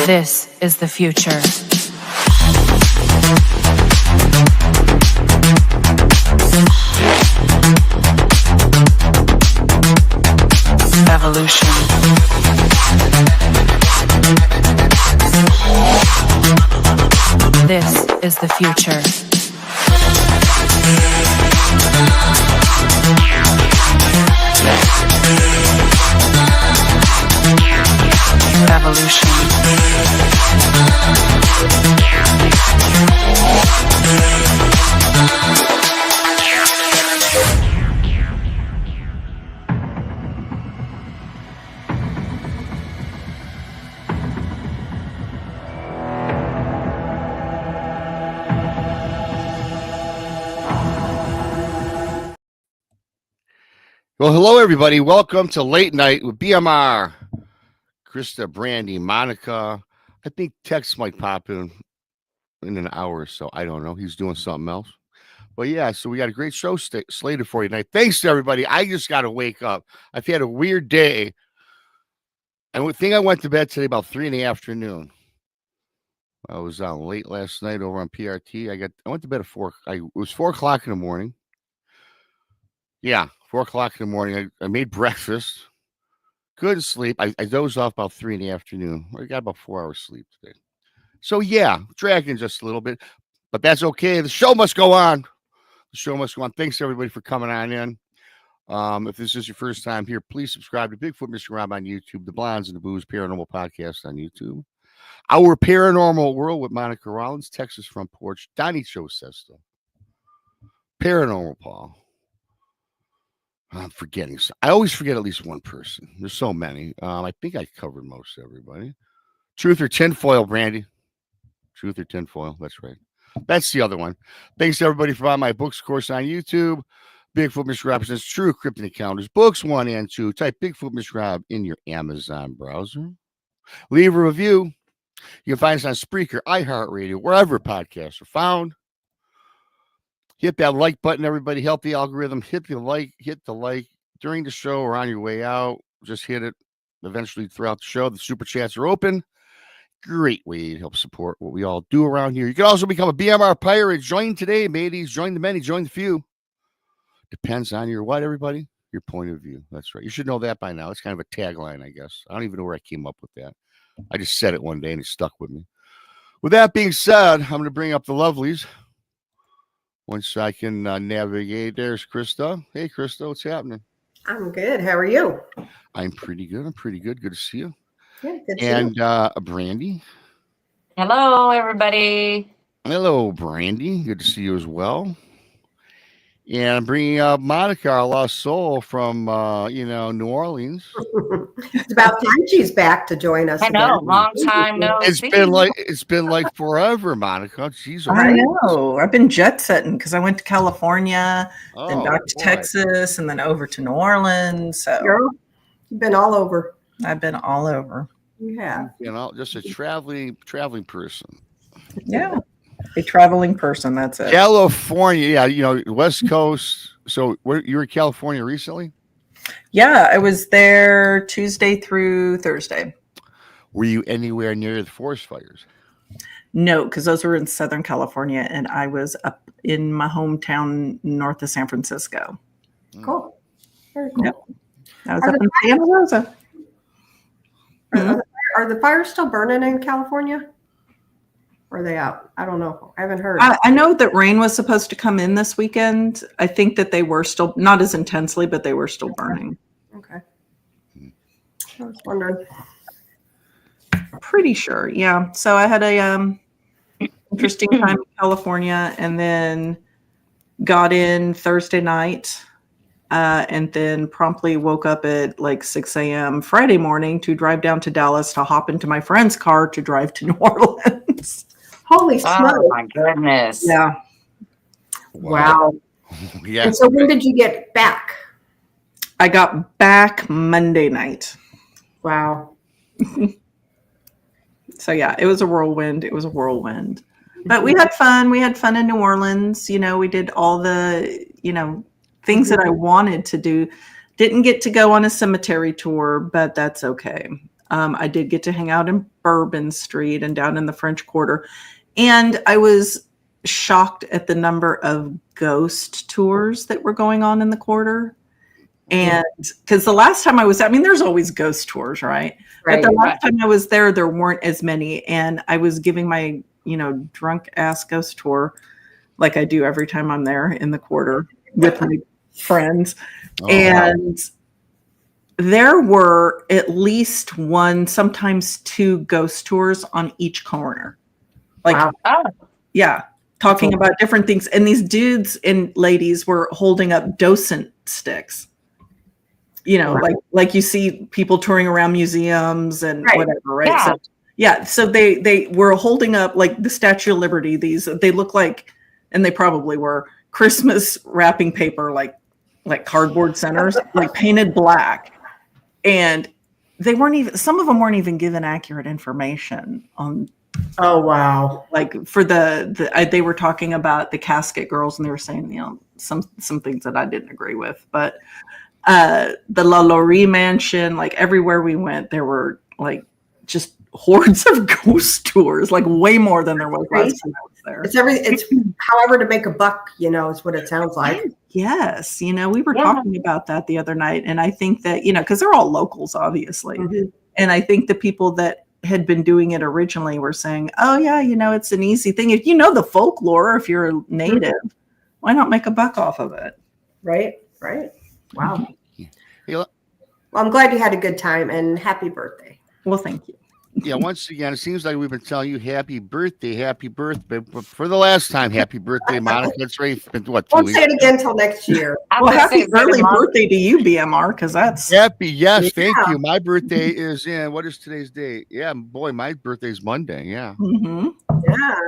This is the future. Evolution. This is the future. Evolution. Well, hello, everybody. Welcome to Late Night with BMR. Krista, Brandi, Monica. I think Tex might pop in an hour or so. I don't know. He's doing something else. But yeah, so we got a great show slated for you tonight. Thanks to everybody. I just got to wake up. I've had a weird day. I think I went to bed today about 3 in the afternoon. I was out late last night over on PRT. I went to bed at 4. It was 4 o'clock in the morning. Yeah, 4 o'clock in the morning. I made breakfast. Couldn't sleep. I dozed off about 3 in the afternoon. I got about 4 hours sleep today. So yeah, dragging just a little bit, but that's okay. The show must go on. The show must go on. Thanks everybody for coming on in. If this is your first time here, please subscribe to Bigfoot Michiganrob on YouTube, the Blondes and the Booze Paranormal Podcast on YouTube, Our Paranormal World with Monica Rollins, Texas Front Porch, Donnie Joe Sesto, Paranormal Paul. I'm forgetting. I always forget at least one person. There's so many. I think I covered most everybody. Truth or Tinfoil, Brandi. Truth or Tinfoil. That's right. That's the other one. Thanks to everybody for buying my books course on YouTube. Bigfoot Michiganrob presents True Cryptid Encounters, books 1 and 2. Type Bigfoot Michiganrob in your Amazon browser. Leave a review. You can find us on Spreaker, iHeartRadio, wherever podcasts are found. Hit that like button, everybody. Help the algorithm. Hit the like during the show or on your way out. Just hit it eventually throughout the show. The super chats are open. Great way to help support what we all do around here. You can also become a BMR pirate. Join today, mateys. Join the many, join the few. Depends on your what, everybody? Your point of view. That's right. You should know that by now. It's kind of a tagline, I guess. I don't even know where I came up with that. I just said it one day and it stuck with me. With that being said, I'm going to bring up the lovelies. Once I can navigate, there's Krista. Hey, Krista, what's happening? I'm good. How are you? I'm pretty good. Good to see you. Yeah, good to see you. And Brandi. Hello, everybody. Hello, Brandi. Good to see you as well. And I'm bringing up Monica, our lost soul from, New Orleans. It's about time she's back to join us. I know, again. long time no It's see. been like forever, Monica. Jeez, I know. I've been jet setting because I went to California, then back to Texas, and then over to New Orleans. So Girl, you've been all over. I've been all over. Yeah. Just a traveling person. Yeah. A traveling person, that's it. California, yeah, West Coast. So you were in California recently? Yeah, I was there Tuesday through Thursday. Were you anywhere near the forest fires? No, because those were in Southern California, and I was up in my hometown north of San Francisco. Cool. Very cool. Yep. I was up in Santa Rosa. Are the fires still burning in California? Or are they out? I don't know. I haven't heard. I know that rain was supposed to come in this weekend. I think that they were still, not as intensely, but they were still burning. Okay. I was wondering. Pretty sure, yeah. So I had a interesting time in California, and then got in Thursday night, and then promptly woke up at like 6 a.m. Friday morning to drive down to Dallas to hop into my friend's car to drive to New Orleans. Holy smokes. Oh my goodness. Yeah. Wow. Yeah. And so when did you get back? I got back Monday night. Wow. So yeah, it was a whirlwind. But we had fun. We had fun in New Orleans. We did all the, things that I wanted to do. Didn't get to go on a cemetery tour, but that's okay. I did get to hang out in Bourbon Street and down in the French Quarter. And I was shocked at the number of ghost tours that were going on in the quarter. And because the last time I was, there's always ghost tours, right? But the last time I was there weren't as many. And I was giving my, drunk ass ghost tour like I do every time I'm there in the quarter with my friends. Oh, and there were at least one, sometimes two ghost tours on each corner. Like, yeah, talking about different things. And these dudes and ladies were holding up docent sticks. Like you see people touring around museums and whatever, right? So they were holding up like the Statue of Liberty. They look like, and they probably were, Christmas wrapping paper, like cardboard centers, like painted black. And some of them weren't even given accurate information on. Oh, wow. Like for they were talking about the casket girls, and they were saying, some things that I didn't agree with, but the La Laurie mansion, like everywhere we went, there were like just hordes of ghost tours, like way more than there was last time I was there. It's however to make a buck, is what it sounds like. Yes. We were talking about that the other night. And I think that, because they're all locals, obviously. Mm-hmm. And I think the people that had been doing it originally were saying, oh yeah, it's an easy thing. If the folklore, if you're a native, why not make a buck off of it? Right. Wow. Well, I'm glad you had a good time, and happy birthday. Well, thank you. Yeah, once again, it seems like we've been telling you happy birthday. But for the last time, happy birthday, Monica. It's already been, 2 weeks? Won't say it again until next year. Well, happy early birthday to you, BMR, because that's... Happy, yes, thank you. My birthday is what is today's date? Yeah, boy, my birthday's Monday, yeah. Mm-hmm. Yeah.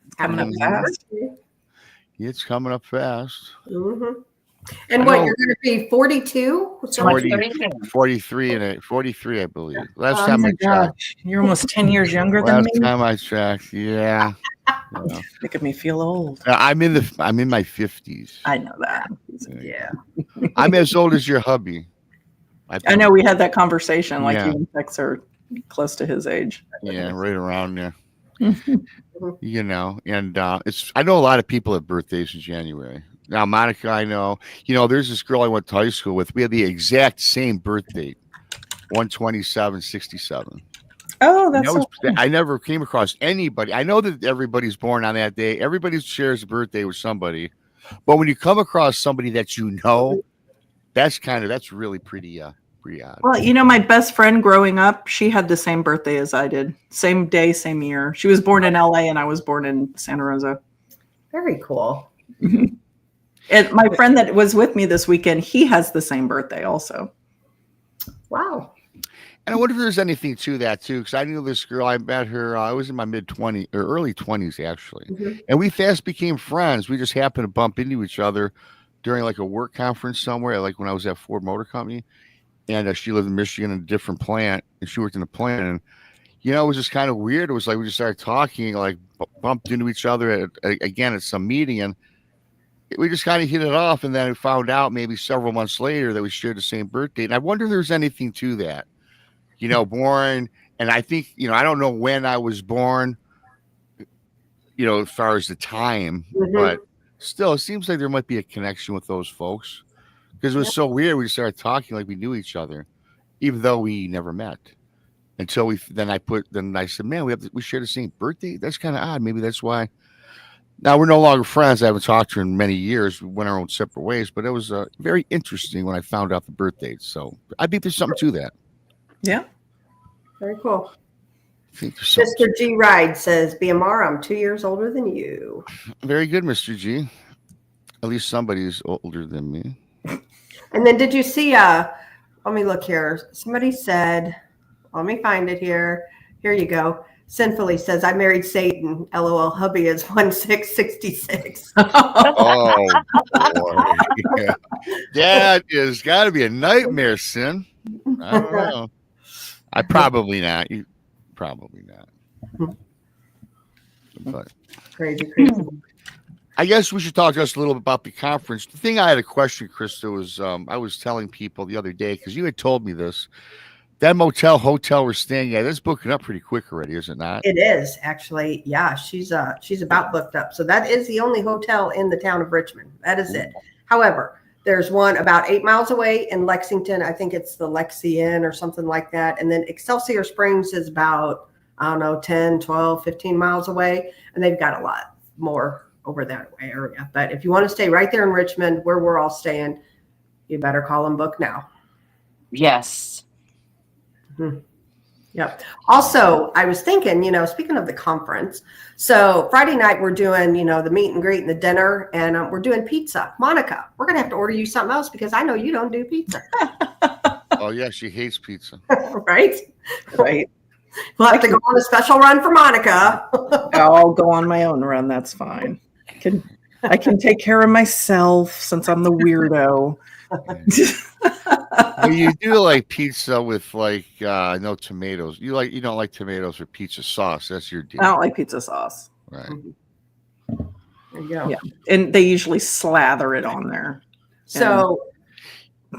It's coming up fast. It's coming up fast. Mm-hmm. And what, you're going to be 42? 43, I believe. Last time I checked. You're almost 10 years younger than me. Last time I checked, yeah. Making me feel old. I'm in my 50s. I know that. Yeah. I'm as old as your hubby. I know we had that conversation, like you and Tex are close to his age. Yeah, right around there. And I know a lot of people have birthdays in January. Now, Monica, I know, there's this girl I went to high school with. We had the exact same birth date, 1/27/67. Oh, that's so cool. I never came across anybody. I know that everybody's born on that day. Everybody shares a birthday with somebody. But when you come across somebody that that's really pretty odd. Well, my best friend growing up, she had the same birthday as I did. Same day, same year. She was born in LA and I was born in Santa Rosa. Very cool. Mm-hmm. And my friend that was with me this weekend, he has the same birthday also. Wow. And I wonder if there's anything to that too, because I knew this girl. I met her. I was in my mid-20s or early 20s actually, and we fast became friends. We just happened to bump into each other during like a work conference somewhere, like when I was at Ford Motor Company, and she lived in Michigan in a different plant, and she worked in a plant, and it was just kind of weird. It was like we just started talking, like bumped into each other at some meeting, and we just kind of hit it off, and then I found out maybe several months later that we shared the same birthday. And I wonder if there's anything to that, born. And I think, I don't know when I was born, as far as the time, but still, it seems like there might be a connection with those folks because it was so weird. We started talking like we knew each other, even though we never met until I said, man, we share the same birthday. That's kind of odd. Maybe that's why. Now, we're no longer friends. I haven't talked to her in many years. We went our own separate ways, but it was very interesting when I found out the birth date. So I think there's something to that. Yeah. Very cool. Mr. G. Ride says, BMR, I'm 2 years older than you. Very good, Mr. G. At least somebody's older than me. And then did you see, let me look here. Somebody said, let me find it here. Here you go. Sinfully says, I married Satan. LOL, hubby is 1666. Oh, boy. Yeah. That is got to be a nightmare, Sin. I don't know. Probably not. Probably not. But Crazy. I guess we should talk just a little bit about the conference. The thing I had a question, Krista, was I was telling people the other day, because you had told me this, that hotel we're staying at is booking up pretty quick already, is it not? It is actually, yeah. She's about booked up. So that is the only hotel in the town of Richmond. That is it. However, there's one about 8 miles away in Lexington. I think it's the Lexi Inn or something like that. And then Excelsior Springs is about, I don't know, 10, 12, 15 miles away. And they've got a lot more over that area. But if you want to stay right there in Richmond, where we're all staying, you better call and book now. Yes. Mm-hmm. Yep. Also, I was thinking, speaking of the conference, so Friday night we're doing, the meet and greet and the dinner, and we're doing pizza. Monica, we're going to have to order you something else because I know you don't do pizza. Oh, yeah, she hates pizza. Right? Right. We'll have to go on a special run for Monica. I'll go on my own run. That's fine. I can take care of myself since I'm the weirdo. Well, you do like pizza with no tomatoes. You don't like tomatoes or pizza sauce. That's your deal. I don't like pizza sauce. Right. There you go. Yeah. And they usually slather it on there. So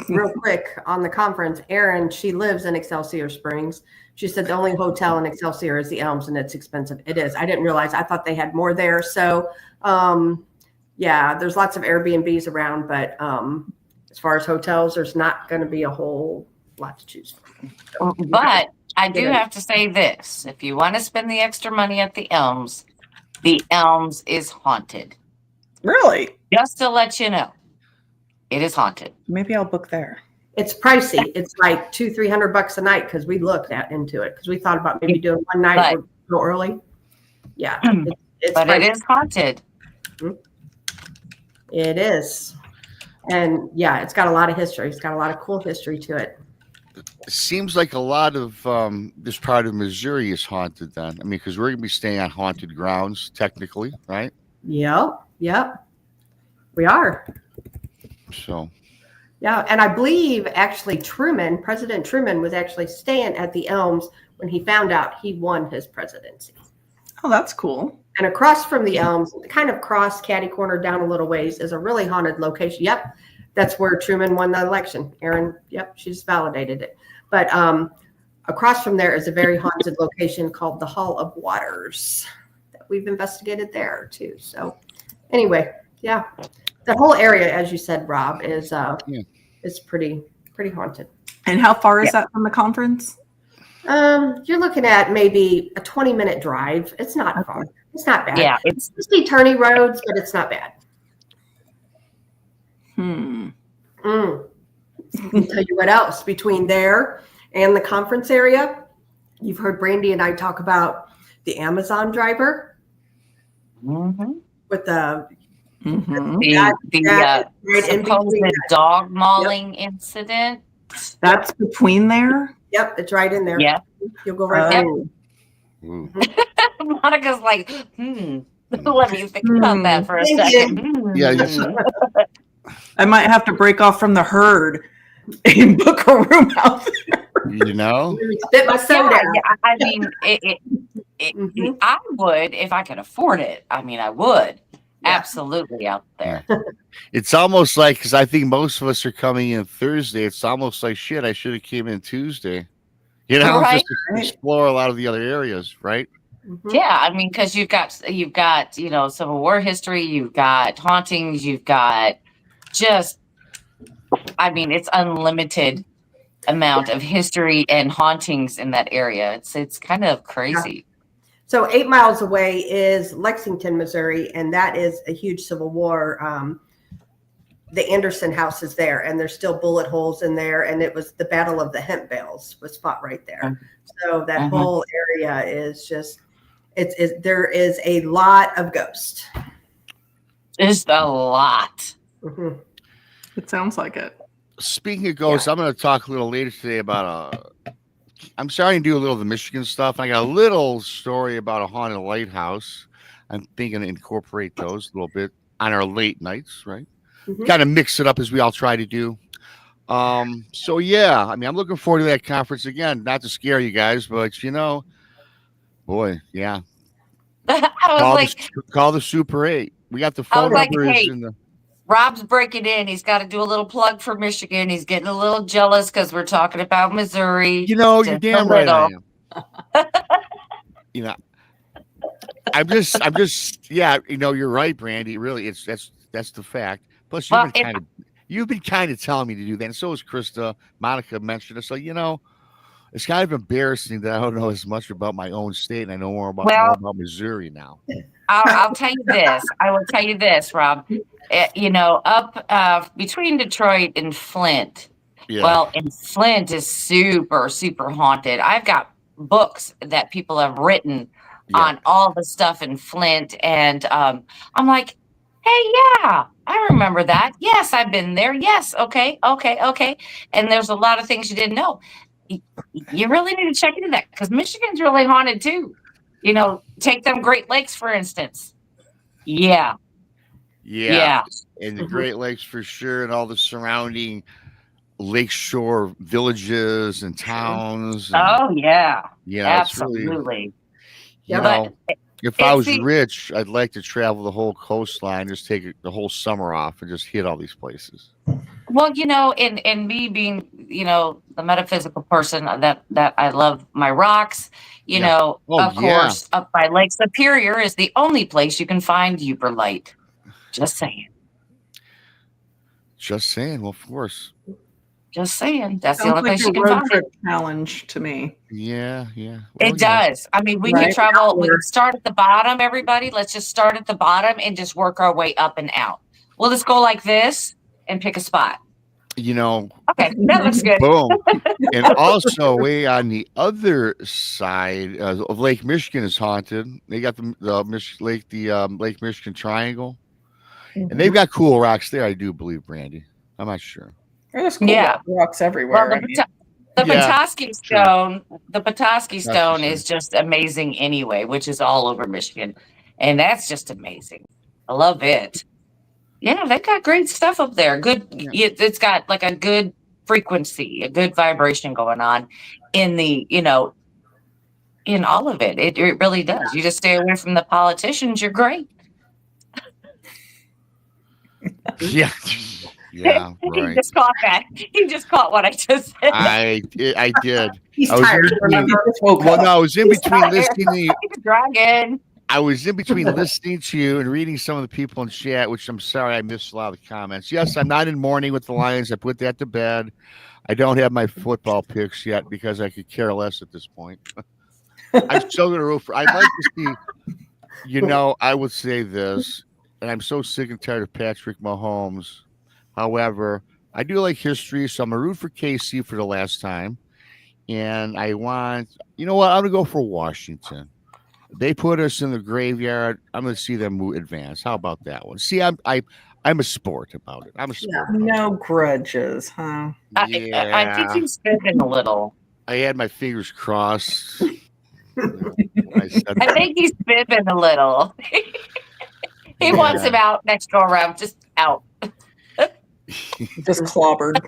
real quick on the conference, Erin, she lives in Excelsior Springs. She said the only hotel in Excelsior is the Elms, and it's expensive. It is. I didn't realize. I thought they had more there. So, there's lots of Airbnbs around, but as far as hotels, there's not going to be a whole lot to choose from. But I do have to say this. If you want to spend the extra money at the Elms is haunted. Really? Just to let you know, it is haunted. Maybe I'll book there. It's pricey. It's like $200-300 a night because we looked into it because we thought about maybe doing one night go early. Yeah, it's but pricey. it is haunted. It is. And yeah, it's got a lot of history. It's got a lot of cool history to it. It seems like a lot of this part of Missouri is haunted then. I mean, because we're going to be staying on haunted grounds, technically, right? Yep. We are. So. Yeah, and I believe actually President Truman was actually staying at the Elms when he found out he won his presidency. Oh, that's cool. And across from the Elms, kind of cross catty corner down a little ways, is a really haunted location. Yep, that's where Truman won the election. Erin, yep, she's validated it. But across from there is a very haunted location called the Hall of Waters that we've investigated there too. So anyway, yeah, the whole area, as you said, Rob, is pretty haunted. And how far is that from the conference? You're looking at maybe a 20-minute drive. It's not far. It's not bad. Yeah, it's just turny roads, but it's not bad. I'll tell you what else. Between there and the conference area, you've heard Brandi and I talk about the Amazon driver with the supposed dog mauling incident. That's between there? Yep, it's right in there. Yeah. You'll go right there. Monica's like, let me think about that for a second. Yeah. I might have to break off from the herd and book a room out there. Spit my soda. I mean, I would if I could afford it. I mean, I would. Absolutely out there. It's almost like, because I think most of us are coming in Thursday, it's almost like, shit, I should have came in Tuesday. Right. Just to explore a lot of the other areas, right? Yeah, I mean, because you've got Civil War history, you've got hauntings, you've got it's unlimited amount of history and hauntings in that area. It's kind of crazy. So 8 miles away is Lexington, Missouri, and that is a huge Civil War. The Anderson house is there, and there's still bullet holes in there, and it was the Battle of the Hemp Bales was fought right there. So that whole area is just, there is a lot of ghosts. Just a lot. It sounds like it. Speaking of ghosts, I'm going to talk a little later today about I'm starting to do a little of the Michigan stuff. I got a little story about a haunted lighthouse. I'm thinking to incorporate those a little bit on our late nights, right? Kind of mix it up as we all try to do. So yeah, I mean, I'm looking forward to that conference again. Not to scare you guys, but boy, yeah. I was Call the Super 8. We got the phone numbers in the. Rob's breaking in. He's got to do a little plug for Michigan. He's getting a little jealous because we're talking about Missouri. You know, you're Just a damn right I little. am. You know, I'm just, yeah. You know, you're right, Brandy. Really, that's the fact. Plus, Well, you've been kind of telling me to do that, and so is Krista. Monica mentioned it. So you know, it's kind of embarrassing that I don't know as much about my own state, and I know more about Missouri now. I'll tell you this. I will tell you this, Rob. You know, up between Detroit and Flint. Yeah. Well, and Flint is super, super haunted. I've got books that people have written on all the stuff in Flint. And I'm like, hey, yeah, I remember that. Yes, I've been there. Yes. Okay. And there's a lot of things you didn't know. You really need to check into that because Michigan's really haunted too. You know, take them Great Lakes, for instance. Yeah. And the Great Lakes for sure, and all the surrounding lakeshore villages and towns. And, oh yeah, absolutely. Really, you know, if I was rich, I'd like to travel the whole coastline, just take the whole summer off and just hit all these places. Well, you know, and me being, you know, the metaphysical person that I love my rocks, you know, of course, up by Lake Superior is the only place you can find Uberlite. Just saying. Well, of course. Just saying. That's Sounds the only like place you can road find trip it. challenge to me. Yeah. Well, it does. I mean, we can travel. We can start at the bottom, everybody. Let's just start at the bottom and just work our way up and out. We'll just go like this and pick a spot. You know. Okay, that looks good. Boom. And also, way on the other side of Lake Michigan is haunted. They got the Lake Michigan Triangle, and they've got cool rocks there. I do believe, Brandy. I'm not sure. There's cool rocks everywhere. Well, the Petoskey Stone, the Petoskey Stone is just amazing anyway, which is all over Michigan, and that's just amazing. I love it. Yeah, they've got great stuff up there. Good. It's got like a good frequency, a good vibration going on in the, you know, in all of it. It really does. You just stay away from the politicians. You're great. Yeah, right. He just caught that. He just caught what I just said. I did. He's tired. I was in between listening. Dragon. I was in between listening to you and reading some of the people in chat, which I'm sorry I missed a lot of the comments. Yes, I'm not in mourning with the Lions. I put that to bed. I don't have my football picks yet because I could care less at this point. I'm still going to root for. I'd like to see. You know, I would say this, and I'm so sick and tired of Patrick Mahomes. However, I do like history, so I'm going to root for KC for the last time. And I want, you know what? I'm going to go for Washington. They put us in the graveyard. I'm going to see them advance. How about that one? See, I'm a sport about it. I'm a sport. No grudges, huh? Yeah. I think he's spinning a little. I had my fingers crossed. I think he's fibbing a little. He wants him out next go around, just out. Just clobbered.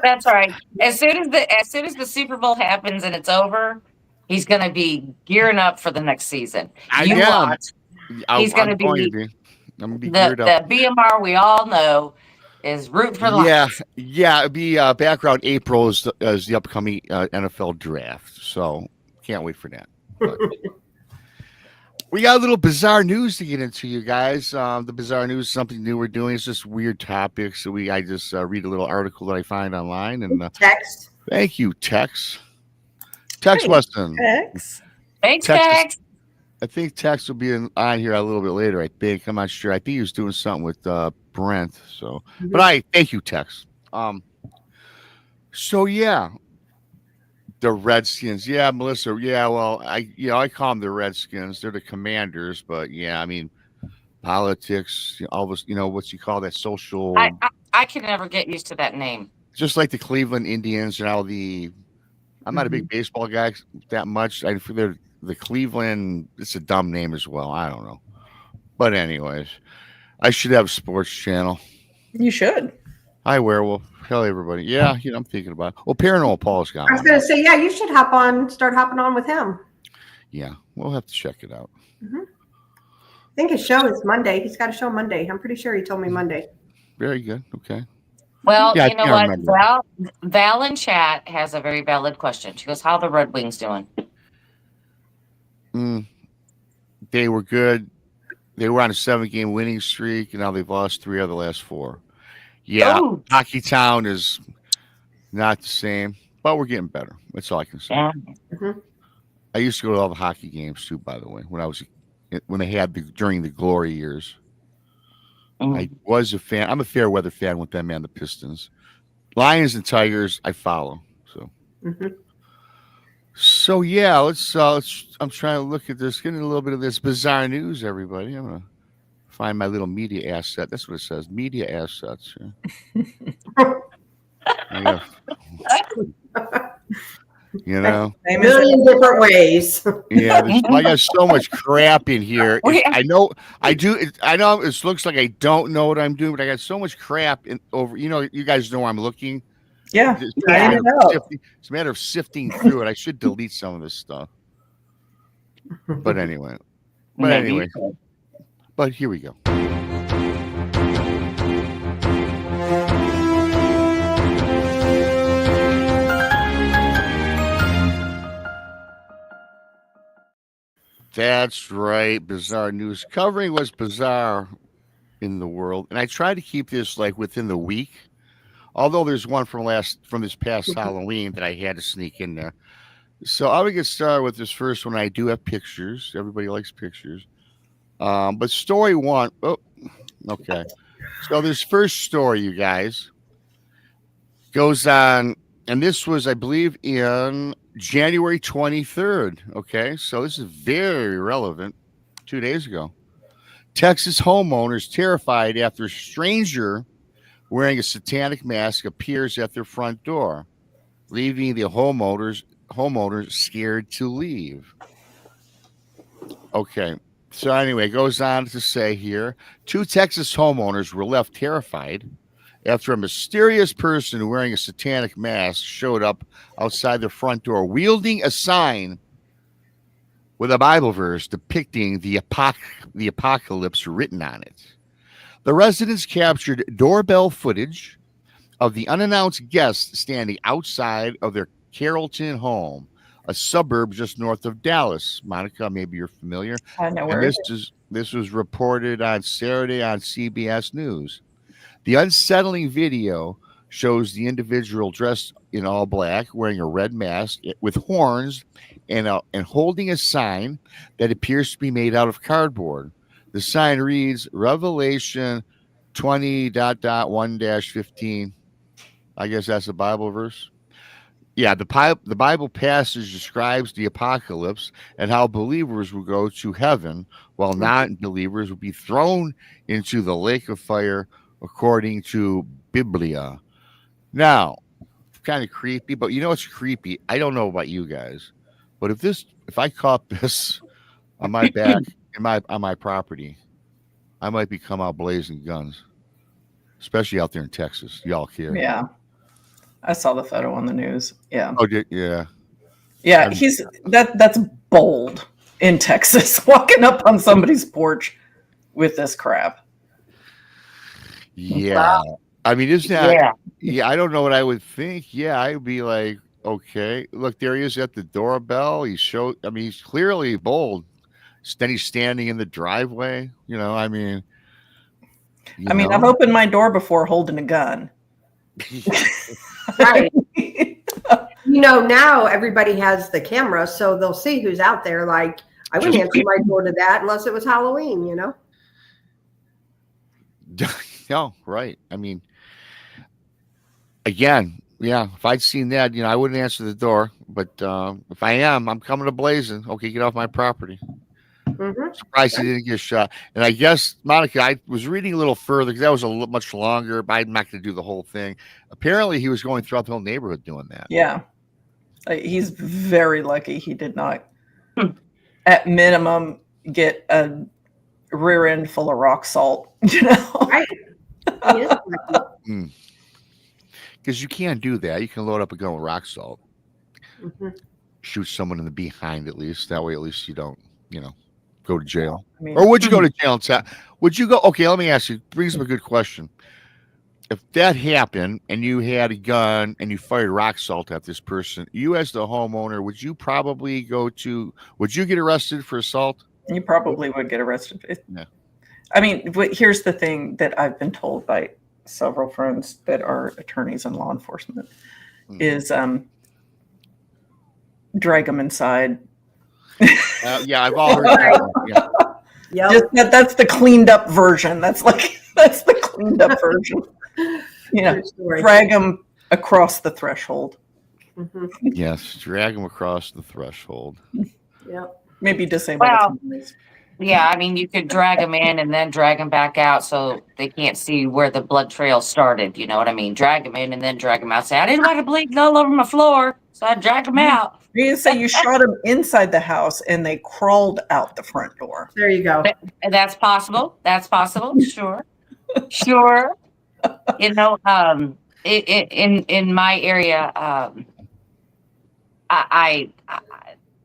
That's right. As soon as the Super Bowl happens and it's over, he's going to be gearing up for the next season. He's going to be. I'm going to be geared up. The BMR we all know is root for life. Yeah. It'd be background April is the upcoming NFL draft. So can't wait for that. But we got a little bizarre news to get into, you guys. The bizarre news is something new we're doing. It's just weird topics. So I just read a little article that I find online and Tex. Thank you, Tex. Tex Weston. Tex. Thanks, Tex. I think Tex will be on here a little bit later. I think I'm not sure. I think he was doing something with Brent. So, but I thank you, Tex. So yeah. The Redskins, yeah, Melissa, yeah. Well, I call them the Redskins. They're the Commanders, but yeah, I mean, politics, all this, what you call that social. I can never get used to that name. Just like the Cleveland Indians and all the. I'm not a big baseball guy that much. I feel the Cleveland. It's a dumb name as well. I don't know, but anyways, I should have a sports channel. You should. Hi, Werewolf. Hell, everybody. Yeah, I'm thinking about it. Well, Paranormal Paul's gone. I was going to say, yeah, you should start hopping on with him. Yeah, we'll have to check it out. think his show is Monday. He's got a show Monday. I'm pretty sure he told me Monday. Very good. Okay. Well, Yeah, you know I what? remember. Val in chat has a very valid question. She goes, "How are the Red Wings doing?" They were good. They were on a 7-game winning streak, and now they've lost 3 of the last 4. Yeah, Oh, Hockey Town is not the same, but we're getting better. That's all I can say. yeah. Mhm. I used to go to all the hockey games too, by the way, when they had during the glory years. I was a fan. I'm a fair weather fan with them and the Pistons. Lions and Tigers, I follow. Mhm. So yeah, let's. I'm trying to look at this, getting a little bit of this bizarre news, everybody. I'm gonna find my little media asset. That's what it says. Media assets. Yeah. You know. A million different ways. Yeah, I got so much crap in here. I know I do. I know it looks like I don't know what I'm doing, but I got so much crap over. You guys know where I'm looking. Yeah. It's a matter of sifting through it. I should delete some of this stuff. But anyway. But here we go. That's right. Bizarre news. Covering what's bizarre in the world. And I try to keep this like within the week. Although there's one from this past Halloween that I had to sneak in there. So I would get started with this first one. I do have pictures. Everybody likes pictures. But story 1. Oh, okay. So this first story, you guys, goes on, and this was, I believe, in January 23rd. Okay, so this is very relevant. 2 days ago, Texas homeowners terrified after a stranger wearing a satanic mask appears at their front door, leaving the homeowners scared to leave. Okay, so anyway, it goes on to say here, 2 Texas homeowners were left terrified after a mysterious person wearing a satanic mask showed up outside their front door, wielding a sign with a Bible verse depicting the apocalypse written on it. The residents captured doorbell footage of the unannounced guest standing outside of their Carrollton home, a suburb just north of Dallas. Monica, maybe you're familiar. I know And where this was reported on Saturday on CBS News. The unsettling video shows the individual dressed in all black, wearing a red mask with horns, and holding a sign that appears to be made out of cardboard. The sign reads Revelation 20.1-15. I guess that's a Bible verse. Yeah, the Bible passage describes the apocalypse and how believers will go to heaven while non-believers will be thrown into the lake of fire, according to Biblia. Now, kind of creepy, but you know what's creepy? I don't know about you guys, but if I caught this on my back on my property, I might be come out blazing guns, especially out there in Texas. Y'all care? Yeah, I saw the photo on the news. Yeah. Oh, yeah. Yeah, that's bold in Texas, walking up on somebody's porch with this crap. Yeah. I mean, isn't that? Yeah, I don't know what I would think. Yeah, I'd be like, okay, look, there he is at the doorbell. He's clearly bold. Then he's standing in the driveway. I mean, I've opened my door before holding a gun. Right. Now everybody has the camera, so they'll see who's out there. Like, I wouldn't answer my door to that unless it was Halloween, No, right. I mean, again, yeah, if I'd seen that, I wouldn't answer the door. But if I'm coming to blazing. Okay, get off my property. Mm-hmm. Surprised he didn't get shot. And I guess, Monica, I was reading a little further because that was much longer, but I'm not going to do the whole thing. Apparently, he was going throughout the whole neighborhood doing that. Yeah. He's very lucky he did not, at minimum, get a rear end full of rock salt. Right. Because you can't do that. You can load up a gun with rock salt. Mm-hmm. Shoot someone in the behind at least. That way, at least you don't, go to jail? I mean, Or would you go to jail and say, would you go? Okay, let me ask you, brings up a good question. If that happened and you had a gun and you fired rock salt at this person, you as the homeowner, would you get arrested for assault? you probably would get arrested. Yeah. I mean, here's the thing that I've been told by several friends that are attorneys and law enforcement is drag them inside. Yeah, I've all heard that. Yeah. Yep. That's the cleaned up version. That's the cleaned up version. True story. Drag them across the threshold. Mhm. Yes, drag them across the threshold. Yep. Maybe disable. Well, yeah, I mean, you could drag them in and then drag them back out so they can't see where the blood trail started. You know what I mean? Drag them in and then drag them out. Say, I didn't want to bleed all over my floor, so I dragged them out. You say you shot them inside the house and they crawled out the front door. There you go. And that's possible. That's possible. Sure. Sure. You know, in my area,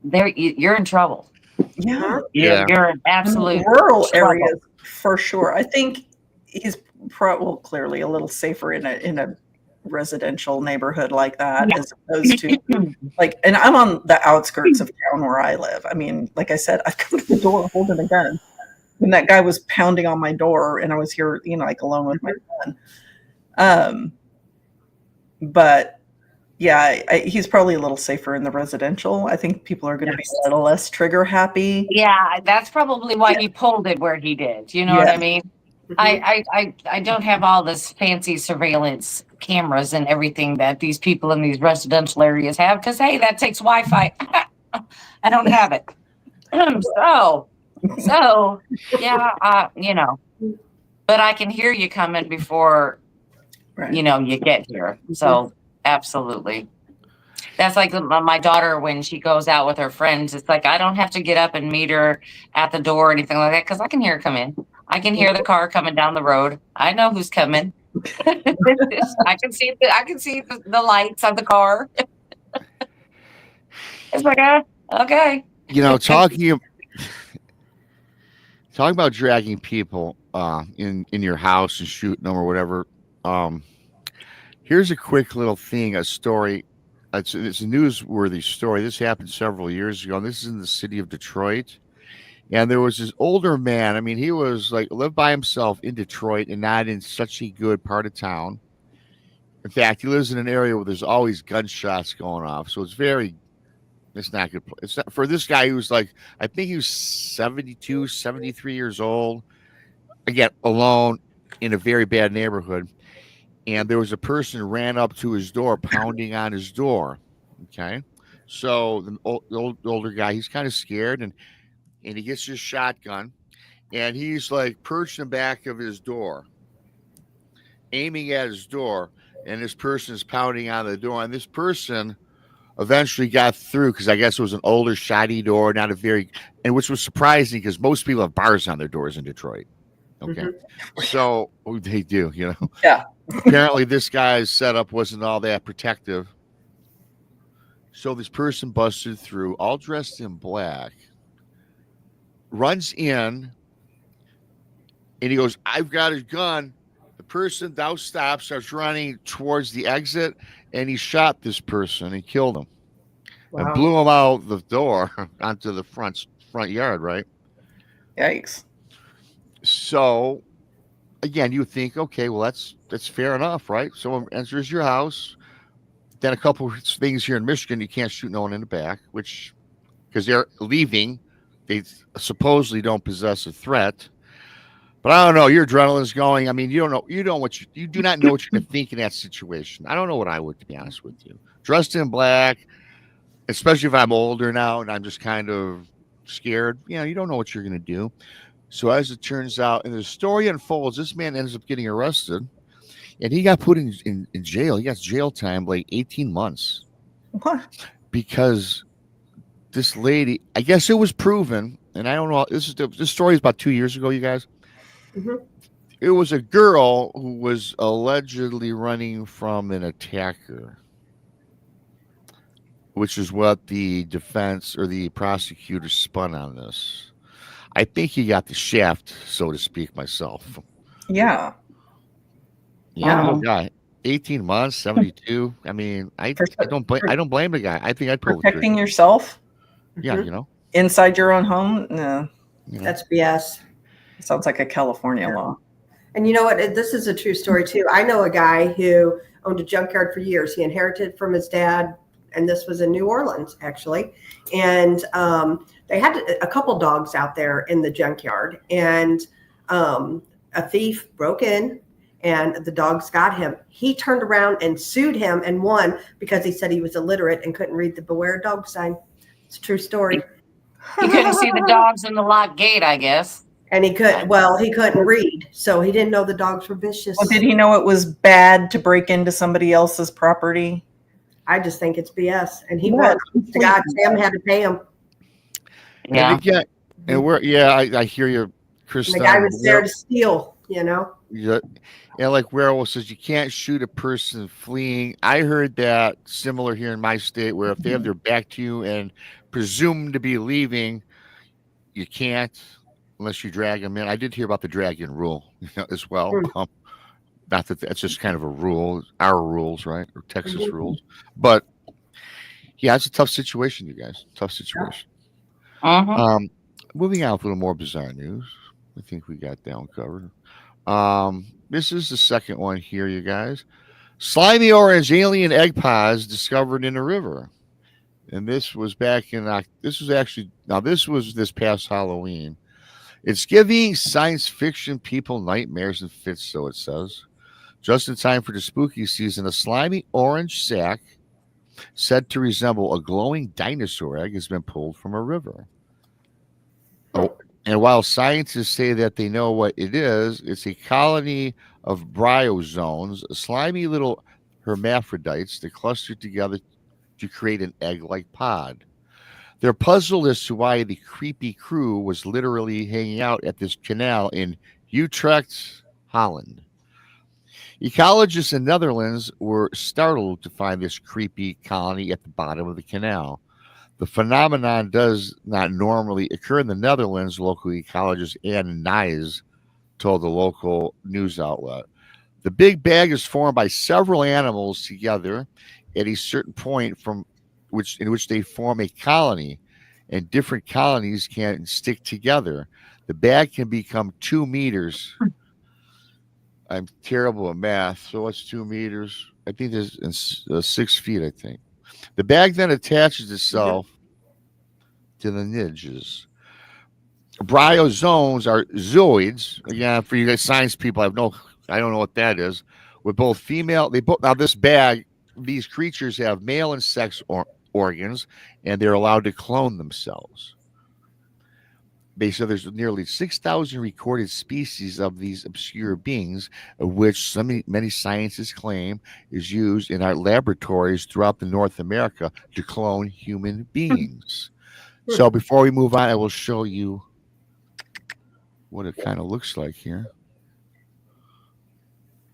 you're in trouble. Yeah. Yeah. You're in absolute Rural trouble. areas for sure. I think he's clearly a little safer in a residential neighborhood like that as opposed to and I'm on the outskirts of town where I live. I mean, like I said, I come to the door holding a gun when that guy was pounding on my door and I was here, alone with my son. But yeah, he's probably a little safer in the residential. I think people are going to be a little less trigger happy. Yeah, that's probably why he pulled it where he did. You know what I mean? I don't have all this fancy surveillance cameras and everything that these people in these residential areas have because, hey, that takes Wi-Fi. I don't have it. So yeah, but I can hear you coming before, you get here. So absolutely. That's like my daughter when she goes out with her friends. It's like I don't have to get up and meet her at the door or anything like that because I can hear her come in. I can hear the car coming down the road. I know who's coming. I can see the lights on the car. It's like, okay. Talking about dragging people in your house and shooting them or whatever. Here's a quick little thing, a story. It's a newsworthy story. This happened several years ago. This is in the city of Detroit. And there was this older man. I mean, he was lived by himself in Detroit and not in such a good part of town. In fact, he lives in an area where there's always gunshots going off. So it's not good. It's not for this guy who's I think he was 72, 73 years old. Again, alone in a very bad neighborhood. And there was a person who ran up to his door, pounding on his door. Okay. So the older guy, he's kind of scared and he gets his shotgun and he's perched in the back of his door, aiming at his door. And this person is pounding on the door. And this person eventually got through because I guess it was an older, shoddy door, and which was surprising because most people have bars on their doors in Detroit. Okay. So they do, Yeah. Apparently this guy's setup wasn't all that protective. So this person busted through, all dressed in black, runs in, and he goes, I've got a gun. The person now stops, starts running towards the exit, and he shot this person and killed him. Wow. And blew him out the door onto the front yard, right? Yikes. So again, you think, okay, well, that's fair enough, right? Someone enters your house. Then a couple of things here in Michigan, you can't shoot no one in the back, which because they're leaving, they supposedly don't possess a threat. But I don't know, your adrenaline's going. I mean, you do not know what you're going to think in that situation. I don't know what I would, to be honest with you. Dressed in black, especially if I'm older now and I'm just kind of scared, you don't know what you're going to do. So as it turns out, and the story unfolds, this man ends up getting arrested, and he got put in jail. He got jail time, 18 months. What? Because this lady, I guess it was proven, and I don't know, this story is about 2 years ago, you guys. Mm-hmm. It was a girl who was allegedly running from an attacker, which is what the defense or the prosecutor spun on this. I think he got the shaft, so to speak, myself. Yeah. Yeah, Wow. poor guy. 18 months, 72. I mean, I don't blame the guy. I think I'd pull the Protecting trigger. yourself Yeah, Mhm. you know. inside your own home? No. You know. That's BS. Sounds like a California law. And you know what? This is a true story too. I know a guy who owned a junkyard for years. He inherited from his dad, and this was in New Orleans actually. And they had a couple dogs out there in the junkyard, and a thief broke in, and the dogs got him. He turned around and sued him and won because he said he was illiterate and couldn't read the "Beware Dog" sign. It's a true story. You couldn't see the dogs in the locked gate, I guess. And he couldn't read, so he didn't know the dogs were vicious. Well, did he know it was bad to break into somebody else's property? I just think it's BS. And he Yeah, won. God, Sam had to pay him. Yeah. And again, I hear you, Krista. And the guy was there to steal, you know? Yeah, and like Werewolf says, you can't shoot a person fleeing. I heard that similar here in my state, where if they have their back to you and presumed to be leaving, you can't unless you drag them in. I did hear about the dragon rule, as well. Not that that's just kind of a rule, our rules, right, or Texas rules, but yeah, it's a tough situation, you guys. Tough situation. Moving on with a little more bizarre news. I think we got that one covered. This is the second one here, you guys. Slimy orange alien egg pods discovered in a river. And this was back in, this was this past Halloween. It's giving science fiction people nightmares and fits, so it says. Just in time for the spooky season, a slimy orange sack said to resemble a glowing dinosaur egg has been pulled from a river. Oh, and while scientists say that they know what it is, it's a colony of bryozoans, slimy little hermaphrodites that cluster together to create an egg-like pod. They're puzzled as to why the creepy crew was literally hanging out at this canal in Utrecht, Holland. Ecologists in Netherlands were startled to find this creepy colony at the bottom of the canal. The phenomenon does not normally occur in the Netherlands, local ecologist Anne Nijs told the local news outlet. The big bag is formed by several animals together at a certain point in which they form a colony, and different colonies can stick together. The bag can become 2 meters. I'm terrible at math, so what's 2 meters? I think there's 6 feet, I think. The bag then attaches itself to the niches. Bryozoans are zooids. Again, for you guys science people, I don't know what that is. With both female, now this bag, these creatures have male and sex organs, and they're allowed to clone themselves. They said there's nearly 6,000 recorded species of these obscure beings, of which many scientists claim is used in our laboratories throughout the North America to clone human beings. So before we move on, I will show you what it kind of looks like here.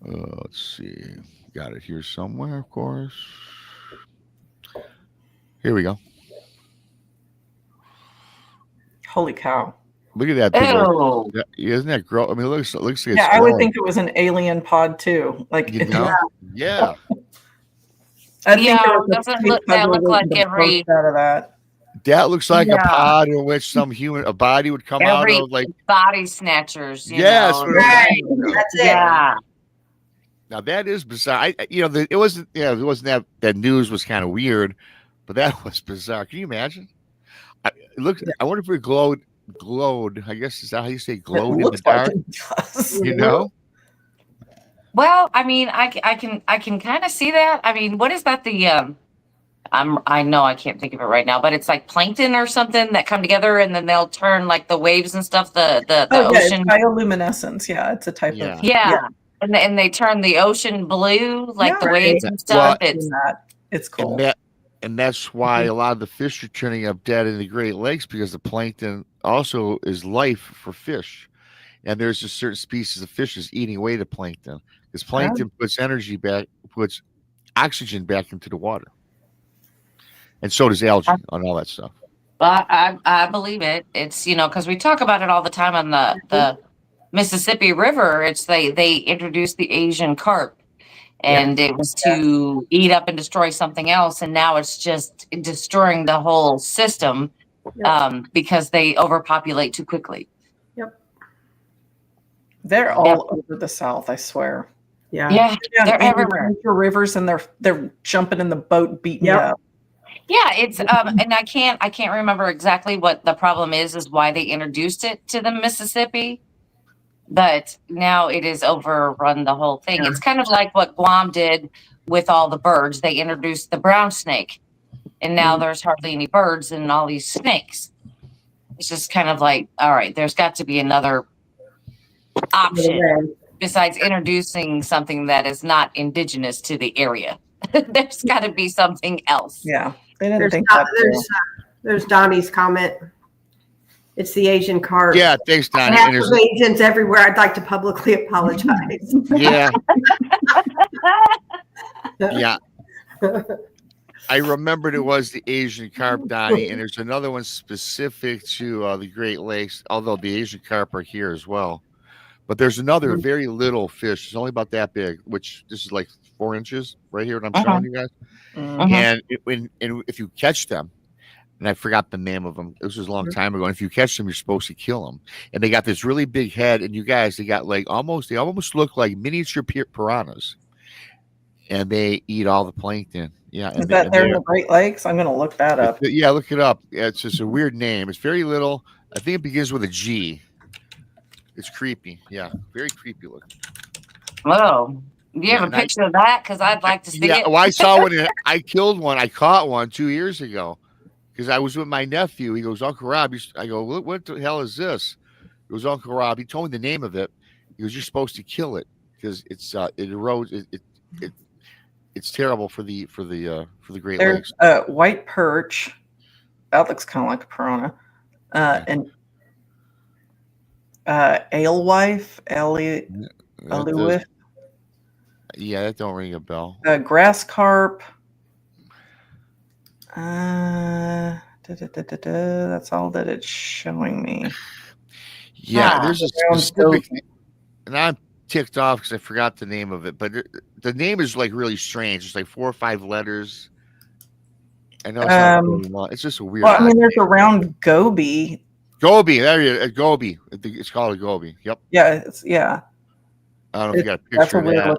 Let's see. Got it here somewhere, of course. Here we go. Holy cow. Look at that big old, isn't that gross? I mean, it looks like it's Yeah, I would think it was an alien pod too. Like, you know? Yeah. Doesn't that look like every out of that. That looks like a pod in which a body would come out of, like body snatchers. Yes, right. That's it. Yeah. Now that is bizarre. It wasn't that news was kind of weird, but that was bizarre. Can you imagine? I wonder if it glowed. I guess is that how you say glowed in the dark? You know. Well, I mean, I can kind of see that. I mean, what is that? I know I can't think of it right now, but it's like plankton or something that come together and then they'll turn like the waves and stuff. The ocean bioluminescence. Yeah, it's a type of and they turn the ocean blue like the waves and stuff. It's cool. And that's why a lot of the fish are turning up dead in the Great Lakes, because the plankton also is life for fish. And there's a certain species of fish is eating away the plankton, because plankton puts oxygen back into the water. And so does algae and all that stuff. But I believe it. It's, because we talk about it all the time on the Mississippi River. It's they introduced the Asian carp, and it was to eat up and destroy something else, and now it's just destroying the whole system because they overpopulate too quickly. Yep. They're all over the South, I swear. Yeah, they're everywhere. Your rivers, and they're jumping in the boat, beating you up. Yeah, it's and I can't remember exactly what the problem is why they introduced it to the Mississippi, but now it has overrun the whole thing. It's kind of like what Guam did with all the birds. They introduced the brown snake, and now there's hardly any birds and all these snakes. It's just kind of like, all right, there's got to be another option besides introducing something that is not indigenous to the area. There's got to be something else. Yeah, they didn't think that. There's Donnie's comment. It's the Asian carp. Yeah, thanks, Donnie. Half of Asians everywhere. I'd like to publicly apologize. Yeah. Yeah. I remembered it was the Asian carp, Donnie, and there's another one specific to the Great Lakes, although the Asian carp are here as well. But there's another very little fish. It's only about that big, which this is like 4 inches right here, what I'm showing you guys. And if you catch them, and I forgot the name of them. This was a long time ago. And if you catch them, you're supposed to kill them. And they got this really big head, and you guys, they got like they almost look like miniature piranhas. And they eat all the plankton. Yeah. Is that there in the Great Lakes? I'm going to look that up. Yeah, look it up. Yeah, it's just a weird name. It's very little. I think it begins with a G. It's creepy. Yeah, very creepy looking. Whoa. Do you have a picture of that? Because I'd like to see it. Well, I saw one. I killed one. I caught one 2 years ago because I was with my nephew. He goes, Uncle Rob. I go, what the hell is this? It was Uncle Rob. He told me the name of it. He was, you're supposed to kill it because it erodes. It's terrible for the Great Lakes. White perch. That looks kind of like a piranha. And alewife, alewife. Yeah, that don't ring a bell. Grass carp. That's all that it's showing me. Yeah, there's a specific, and I'm ticked off because I forgot the name of it, but the name is like really strange. It's like 4 or 5 letters. I know it's not really long. It's just a weird. Well, I mean, there's a round goby. Goby, there you go. Goby. It's called a goby. Yep. Yeah, I don't know if you got a picture of that.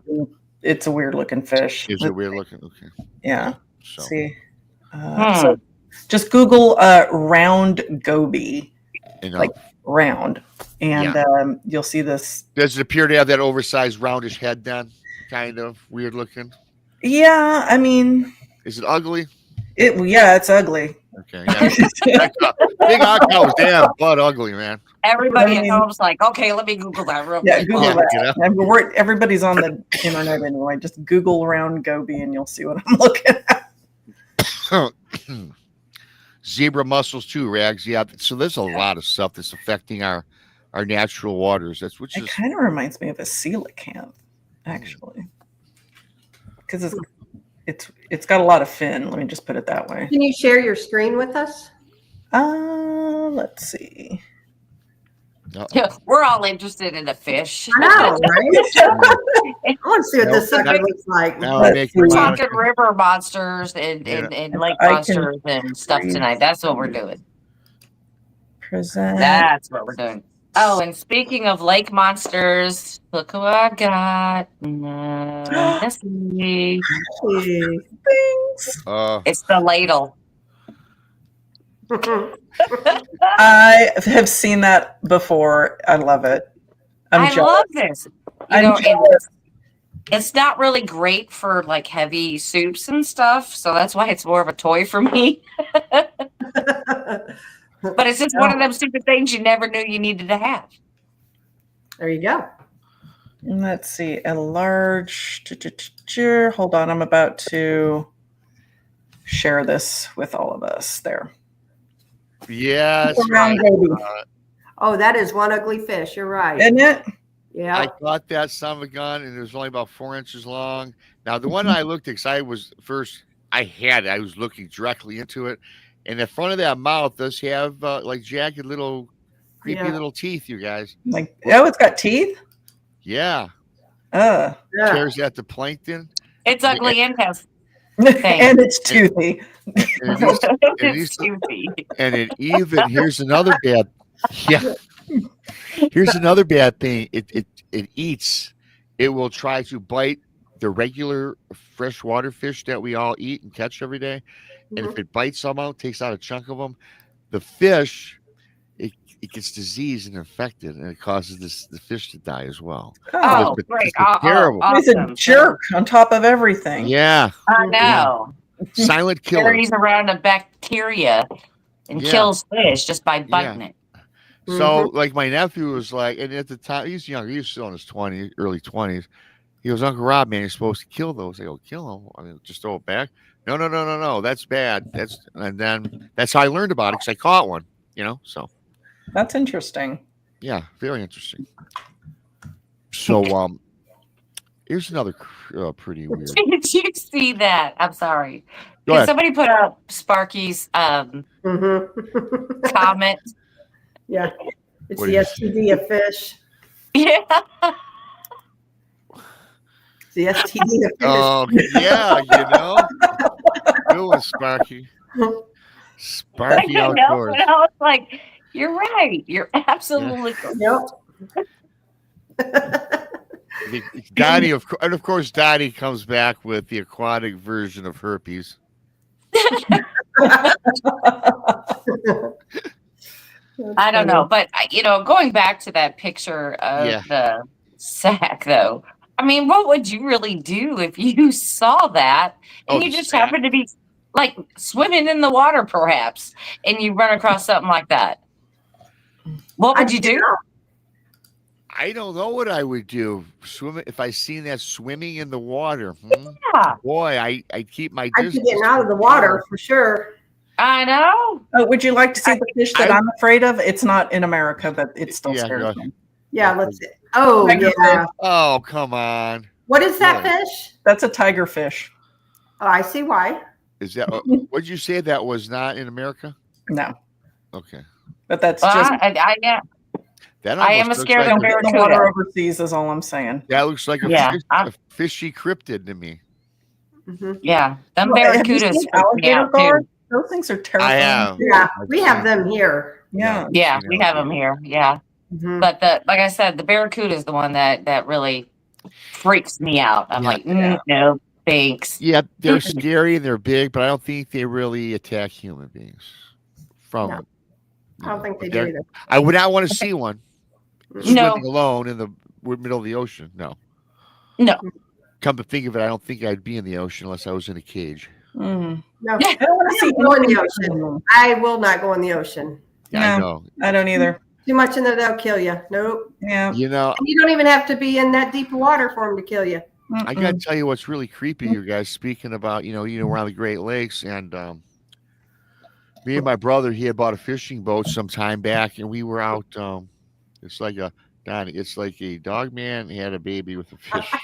It's a weird looking fish. It's a weird looking. Okay. Yeah. So. See. So just Google round goby, like round, and you'll see this. Does it appear to have that oversized roundish head then? Kind of weird looking. Yeah, I mean. Is it ugly? It's ugly. Okay. Yeah. Big octo was damn butt ugly, man. Everybody at home's like, okay, let me Google that real quick. Google that. Everybody's on the internet anyway. Just Google round goby and you'll see what I'm looking at. Zebra mussels too, Rags. Yeah. So there's a lot of stuff that's affecting our natural waters. It kind of reminds me of a coelacanth, actually, because it's got a lot of fin. Let me just put it that way. Can you share your screen with us? Let's see. Yeah, we're all interested in a fish. I know, right? I want to see what this sucker looks like. We're talking river monsters and lake monsters and stuff tonight. That's what we're doing. That's what we're doing. Oh, and speaking of lake monsters, look who I got. Let's see. It's the ladle. I have seen that before. I love it. I love this. It's not really great for like heavy soups and stuff, so that's why it's more of a toy for me. But it's just one of them stupid things you never knew you needed to have. There you go. Let's see. A large. Hold on. I'm about to share this with all of us there. Yeah. Oh, that is one ugly fish. You're right. Isn't it? Yeah. I caught that son of a gun, and it was only about 4 inches long. Now, the one I looked at, because I was looking directly into it, And the front of that mouth does have like jagged little, creepy Yeah. little teeth, you guys. Like, oh, it's got teeth. Yeah. Yeah. Tears at the plankton. It's ugly and has And it's toothy. it's toothy. And it even, here's another bad, here's another bad thing. It eats, it will try to bite the regular freshwater fish that we all eat and catch every day. And if it bites some out, takes out a chunk of them, the fish, it gets diseased and infected, and it causes the fish to die as well. Oh, It's great. terrible. He's a jerk on top of everything. Yeah. I know. Silent killer. Carries around a bacteria and kills fish just by biting it. So, like, my nephew was like, and at the time, he's younger, he was still in his 20s, early 20s. He goes, Uncle Rob, man, you're supposed to kill those. I go, kill them? I mean, just throw it back? No, that's bad. And then that's how I learned about it, because I caught one, so. That's interesting. Yeah, very interesting. So, here's another pretty weird. Did you see that? I'm sorry. Go Can ahead. somebody put up Sparky's comment? Yeah. It's What the is- STD of fish. Yeah. It's the STD of fish. Oh, yeah, Good one, Sparky. Sparky I know, outdoors. but I was like, you're right. You're absolutely correct. Yep. Donnie, of course, Donnie comes back with the aquatic version of herpes. I don't know, but going back to that picture of the sack, though, I mean, what would you really do if you saw that and you just happened to be like swimming in the water, perhaps, and you run across something like that? What would you do? I don't know what I would do. Swimming if I seen that swimming in the water. Yeah. Boy, I keep my I'd be distance. getting out of the water for sure. I know. Oh, would you like to see the fish that I'm afraid of? It's not in America, but it's still scares me. Yeah, let's see. Oh, yeah. Oh, come on. What is that Really? fish? That's a tiger fish. Oh, I see why. Is that what did you say that was not in America? No, Okay. but that's Well, just That I am almost looks scared like of in the water overseas is all I'm saying. That looks like a fishy cryptid to me. Yeah, them Well, have you barracudas seen freak me alligator out guards? too. Those things are terrifying. I have. Yeah, we have them here. Yeah. Yeah, we have them here. Yeah, but like I said, the barracuda is the one that really freaks me out. I'm like, no, thanks. Yeah, they're scary and they're big, but I don't think they really attack human beings. I don't think they do either. I would not want to see one No. swimming alone in the middle of the ocean. No. Come to think of it, I don't think I'd be in the ocean unless I was in a cage. Mm. No, I don't want to see go in the ocean. I will not go in the ocean. Yeah, I know. I don't either. Too much in there, they'll kill you. Nope. Yeah. And you don't even have to be in that deep water for them to kill you. I got to tell you what's really creepy, you guys, speaking about, around the Great Lakes. And me and my brother, he had bought a fishing boat some time back, and we were out. It's like a dog man had a baby with a fish.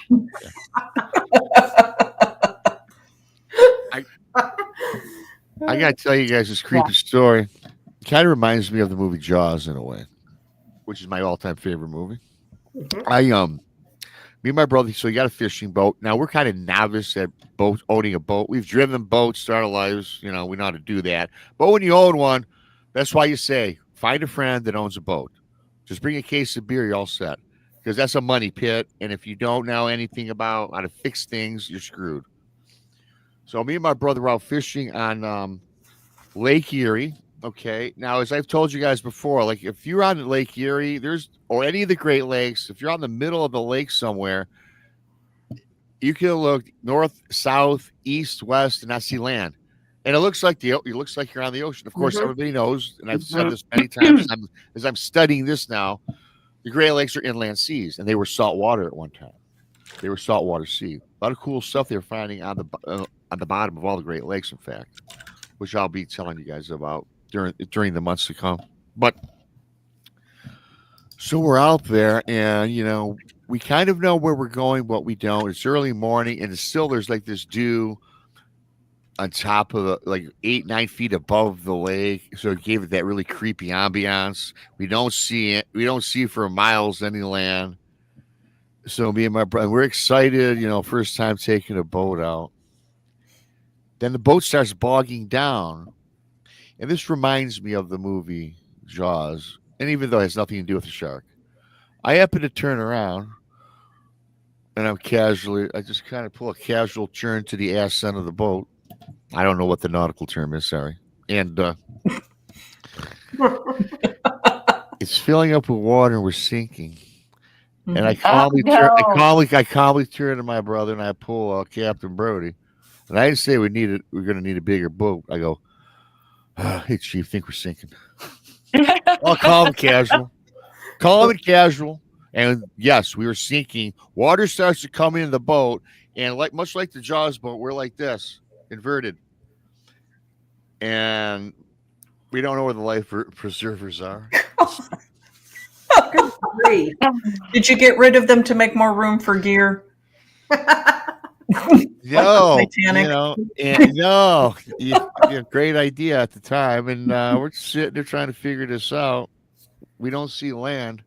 I got to tell you guys this creepy story. It kind of reminds me of the movie Jaws in a way, which is my all-time favorite movie. Me and my brother, so we got a fishing boat. Now we're kind of novice at owning a boat. We've driven boats, started lives, we know how to do that. But when you own one, that's why you say, find a friend that owns a boat. Just bring a case of beer, you're all set. Because that's a money pit. And if you don't know anything about how to fix things, you're screwed. So me and my brother were out fishing on Lake Erie. Okay. Now, as I've told you guys before, like if you're on Lake Erie, or any of the Great Lakes, if you're on the middle of the lake somewhere, you can look north, south, east, west, and not see land. And it looks like you're on the ocean. Of course, everybody knows, and I've said this many times as I'm studying this now, the Great Lakes are inland seas, and they were salt water at one time. They were saltwater sea. A lot of cool stuff they're finding on the bottom of all the Great Lakes, in fact, which I'll be telling you guys about during the months to come. But so we're out there, and we kind of know where we're going, but we don't. It's early morning, and there's like this dew on top of the like 8-9 feet above the lake, so it gave it that really creepy ambiance. We don't see it. We don't see for miles any land. So me and my brother, we're excited. First time taking a boat out. Then the boat starts bogging down, and this reminds me of the movie Jaws. And even though it has nothing to do with the shark, I happen to turn around, and I just kind of pull a casual turn to the ass end of the boat. I don't know what the nautical term is, sorry. And it's filling up with water and we're sinking. And I calmly turn to my brother and I pull Captain Brody. And I didn't say we're going to need a bigger boat. I go, hey, Chief, think we're sinking. All calm and casual. Calm and casual. And yes, we were sinking. Water starts to come into the boat. And much like the Jaws boat, we're like this, inverted. And we don't know where the life preservers are. Did you get rid of them to make more room for gear? No, Titanic. no. Great idea at the time. And we're sitting there trying to figure this out. We don't see land.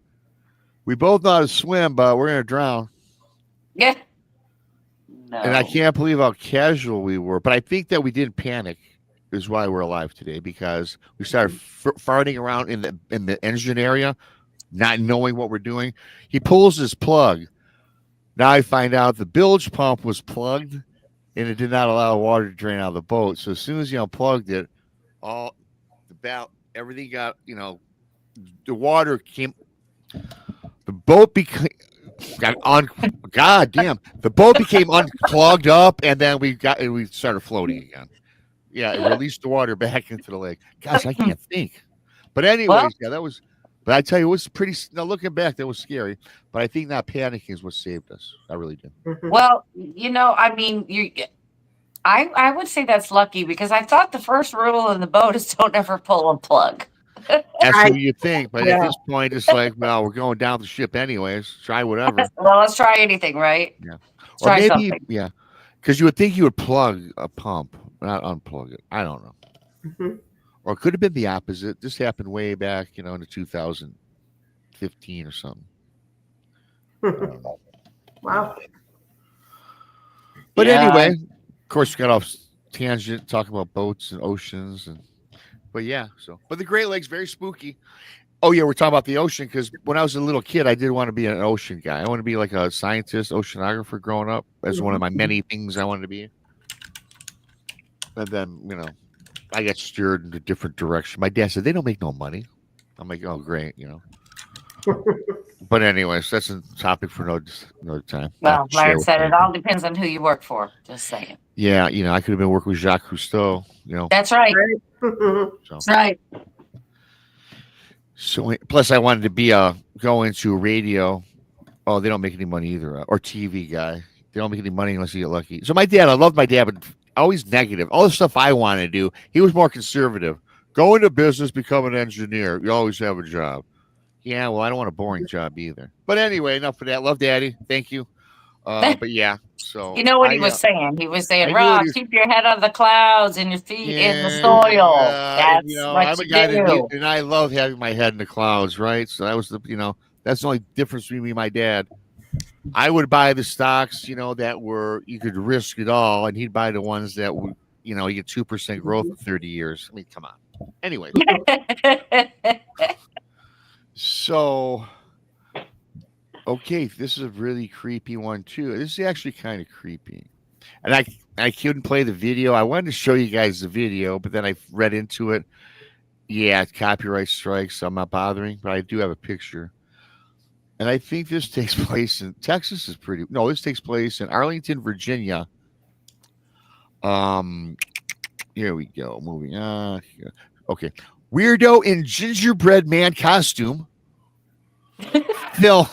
We both know how to swim, but we're going to drown. Yeah. No. And I can't believe how casual we were. But I think that we didn't panic is why we're alive today, because we started farting around in the engine area, not knowing what we're doing. He pulls his plug. Now I find out the bilge pump was plugged and it did not allow water to drain out of the boat. So as soon as he unplugged it, everything got, the water came, the boat became, the boat became unclogged up, and then we started floating again. Yeah, it released the water back into the lake. Gosh, I can't think. But anyways, that was. But I tell you, it was pretty. Now looking back, that was scary. But I think not panicking is what saved us. I really did. Well, I mean, I would say that's lucky, because I thought the first rule in the boat is don't ever pull a plug. That's what you think, but at this point, it's like, well, we're going down the ship anyways. Try whatever. Well, let's try anything, right? Yeah. Let's try maybe, something. yeah, because you would think you would plug a pump, not unplug it. I don't know. Mm-hmm. Or it could have been the opposite. This happened way back, in 2015 or something. Wow. But anyway, of course, we got off tangent talking about boats and oceans, but the Great Lakes, very spooky. Oh yeah, we're talking about the ocean, because when I was a little kid, I did want to be an ocean guy. I want to be like a scientist, oceanographer growing up. As one of my many things I wanted to be. And then, I got steered in a different direction. My dad said, they don't make no money. I'm like, oh, great, But anyways, that's a topic for another time. Well, Larry said it all depends on who you work for. Just saying. Yeah, I could have been working with Jacques Cousteau, That's right. That's right. So plus I wanted to go into radio. Oh, they don't make any money either. Or TV guy. They don't make any money unless you get lucky. So I loved my dad, but always negative. All the stuff I wanted to do, he was more conservative. Go into business, become an engineer. You always have a job. Yeah, well, I don't want a boring job either. But anyway, enough of that. Love Daddy. Thank you. But yeah, so you know what he was saying? He was saying, Rob, keep your head on the clouds and your feet in the soil. That's what I'm a you guy do. and I love having my head in the clouds, right? So that was that's the only difference between me and my dad. I would buy the stocks, that were you could risk it all, and he'd buy the ones that would, you get 2% growth in 30 years. I mean, come on. Anyway, so okay, this is a really creepy one too. This is actually kind of creepy, and I couldn't play the video. I wanted to show you guys the video, but then I read into it. Yeah, it's copyright strikes, so I'm not bothering, but I do have a picture. And I think this takes place in Texas. This takes place in Arlington, Virginia. Here we go. Moving on. Okay. Weirdo in gingerbread man costume. Filmed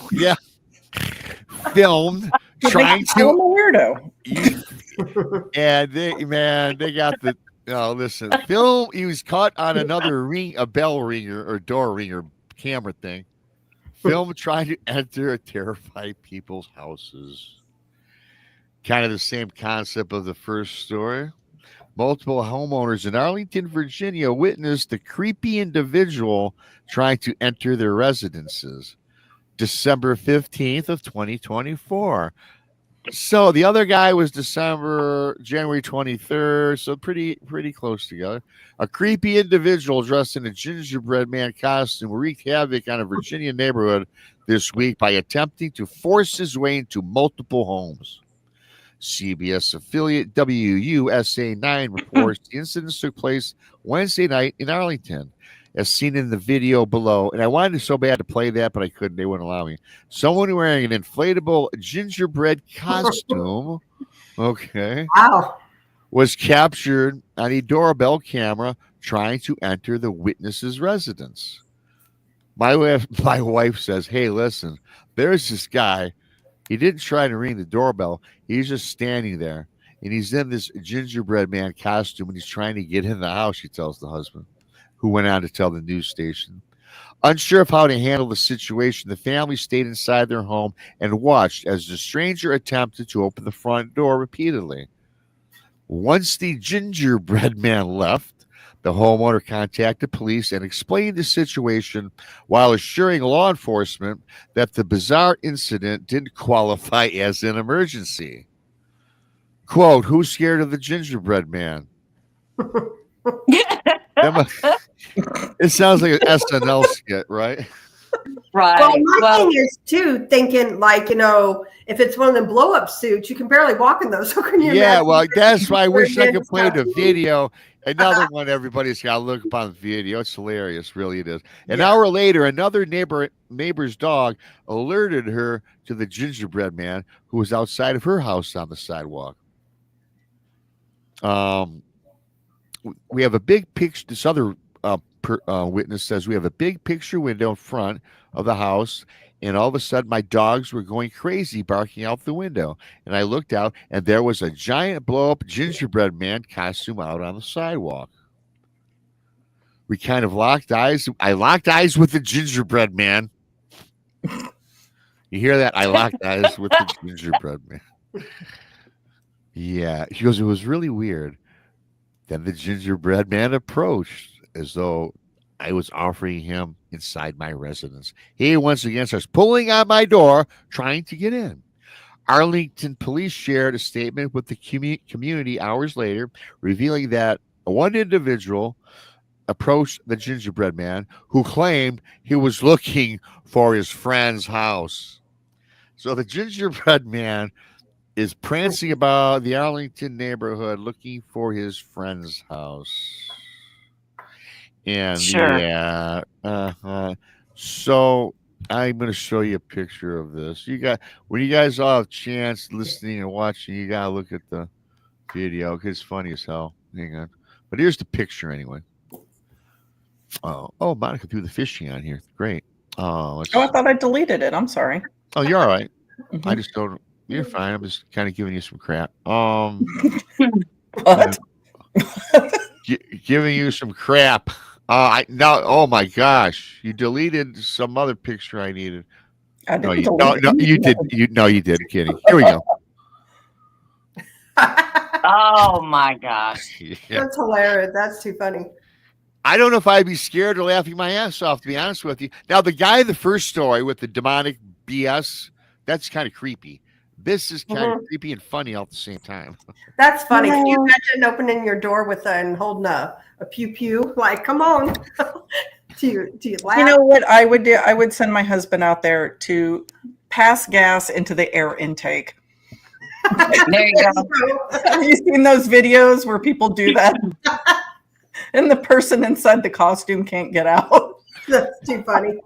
trying to. I'm a weirdo. And they got the. Oh, listen. Film. He was caught on another a bell ringer or door ringer camera thing. Film trying to enter and terrify people's houses. Kind of the same concept of the first story. multiple homeowners in Arlington, Virginia witnessed a creepy individual trying to enter their residences. December 15th of 2024. So the other guy was January 23rd, so pretty close together. A creepy individual dressed in a gingerbread man costume wreaked havoc on a Virginia neighborhood this week by attempting to force his way into multiple homes. CBS affiliate WUSA 9 reports the incident took place Wednesday night in Arlington, as seen in the video below. And I wanted so bad to play that, but I couldn't. They wouldn't allow me. Someone wearing an inflatable gingerbread costume, okay, Wow. was captured on a doorbell camera trying to enter the witness's residence. My wife says, hey, listen, there's this guy. He didn't try to ring the doorbell. He's just standing there, and he's in this gingerbread man costume, and he's trying to get in the house, she tells the husband, who went on to tell the news station. Unsure of how to handle the situation, the family stayed inside their home and watched as the stranger attempted to open the front door repeatedly. Once the gingerbread man left, the homeowner contacted police and explained the situation while assuring law enforcement that the bizarre incident didn't qualify as an emergency. Quote, who's scared of the gingerbread man? It sounds like an SNL skit, right? Right. Well, my thing is too thinking like, if it's one of them blow up suits, you can barely walk in those. So can you imagine? Well, that's why I wish I could play the video. Another one everybody's got to look upon the video. It's hilarious, really it is. An hour later, another neighbor's dog alerted her to the gingerbread man who was outside of her house on the sidewalk. We have a big picture. This other witness says we have a big picture window in front of the house, and all of a sudden my dogs were going crazy barking out the window, and I looked out and there was a giant blow-up gingerbread man costume out on the sidewalk. We kind of locked eyes. I locked eyes with the gingerbread man. You hear that? I locked eyes with the gingerbread man. Yeah, she goes, it was really weird. Then the gingerbread man approached as though I was offering him inside my residence. He once again starts pulling on my door, trying to get in. Arlington police shared a statement with the community hours later, revealing that one individual approached the gingerbread man who claimed he was looking for his friend's house. So the gingerbread man is prancing about the Arlington neighborhood looking for his friend's house. And sure. So I'm going to show you a picture of this. When you guys all have a chance listening and watching, you got to look at the video because it's funny as hell. Hang on. But here's the picture anyway. Oh, Monica threw the fishing on here. Great. I thought I deleted it. I'm sorry. Oh, you're all right. Mm-hmm. I just don't. You're fine. I'm just kind of giving you some crap. What? Giving you some crap. Oh my gosh! You deleted some other picture I needed. I didn't you did. You did. I'm kidding. Here we go. Oh my gosh! Yeah. That's hilarious. That's too funny. I don't know if I'd be scared or laughing my ass off, to be honest with you. Now, the guy in the first story with the demonic BS, that's kind of creepy. This is kind of creepy and funny all at the same time. That's funny. Can you imagine opening your door and holding a pew pew? Like, come on. do you laugh? You know what I would do? I would send my husband out there to pass gas into the air intake. There you go. Have you seen those videos where people do that? And the person inside the costume can't get out. That's too funny.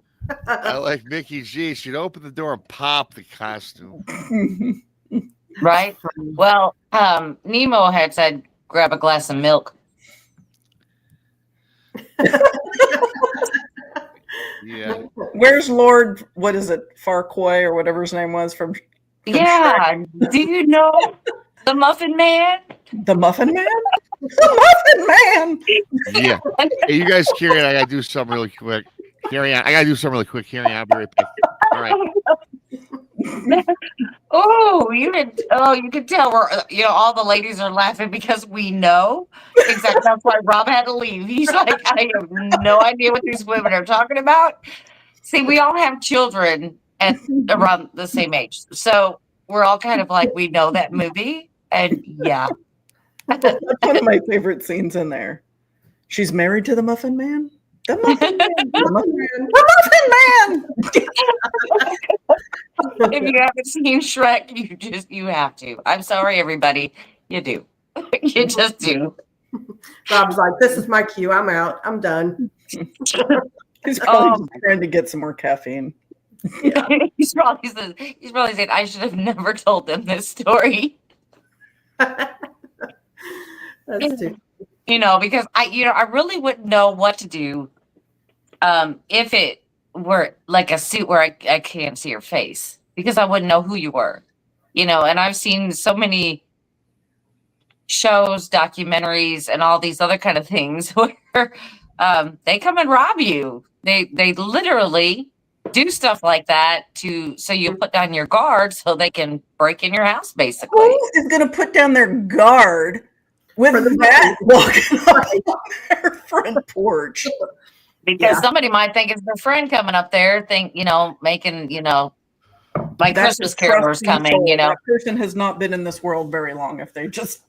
I like Mickey G. She'd open the door and pop the costume. Right? Well, Nemo had said, grab a glass of milk. Yeah. Where's Lord, what is it, Farquay or whatever his name was from Yeah. Shrek? Do you know the Muffin Man? The Muffin Man? The Muffin Man! Yeah. Hey, you guys carry on. I got to do something really quick. Carry on. I got to do something really quick. Carry on. I'll be right back. All right. Oh, you could tell we're all the ladies are laughing because we know exactly. That's why Rob had to leave. He's like, I have no idea what these women are talking about. See, we all have children at around the same age, so we're all kind of like, we know that movie, and yeah. That's one of my favorite scenes in there. She's married to the Muffin Man. The Muffin Man. The Muffin Man. The Muffin Man. If you haven't seen Shrek, you have to. I'm sorry, everybody. You do. You just do. Rob's like, this is my cue. I'm out. I'm done. He's probably just trying to get some more caffeine. Yeah. he's probably saying, I should have never told them this story. That's too. Because I really wouldn't know what to do if it were like a suit where I can't see your face, because I wouldn't know who you were. And I've seen so many shows, documentaries, and all these other kind of things where they come and rob you. They literally do stuff like that so you put down your guard so they can break in your house, basically. Who is going to put down their guard with that walking up their front porch? Because somebody might think it's their friend coming up there, making, my Christmas carolers coming, That person has not been in this world very long if they just...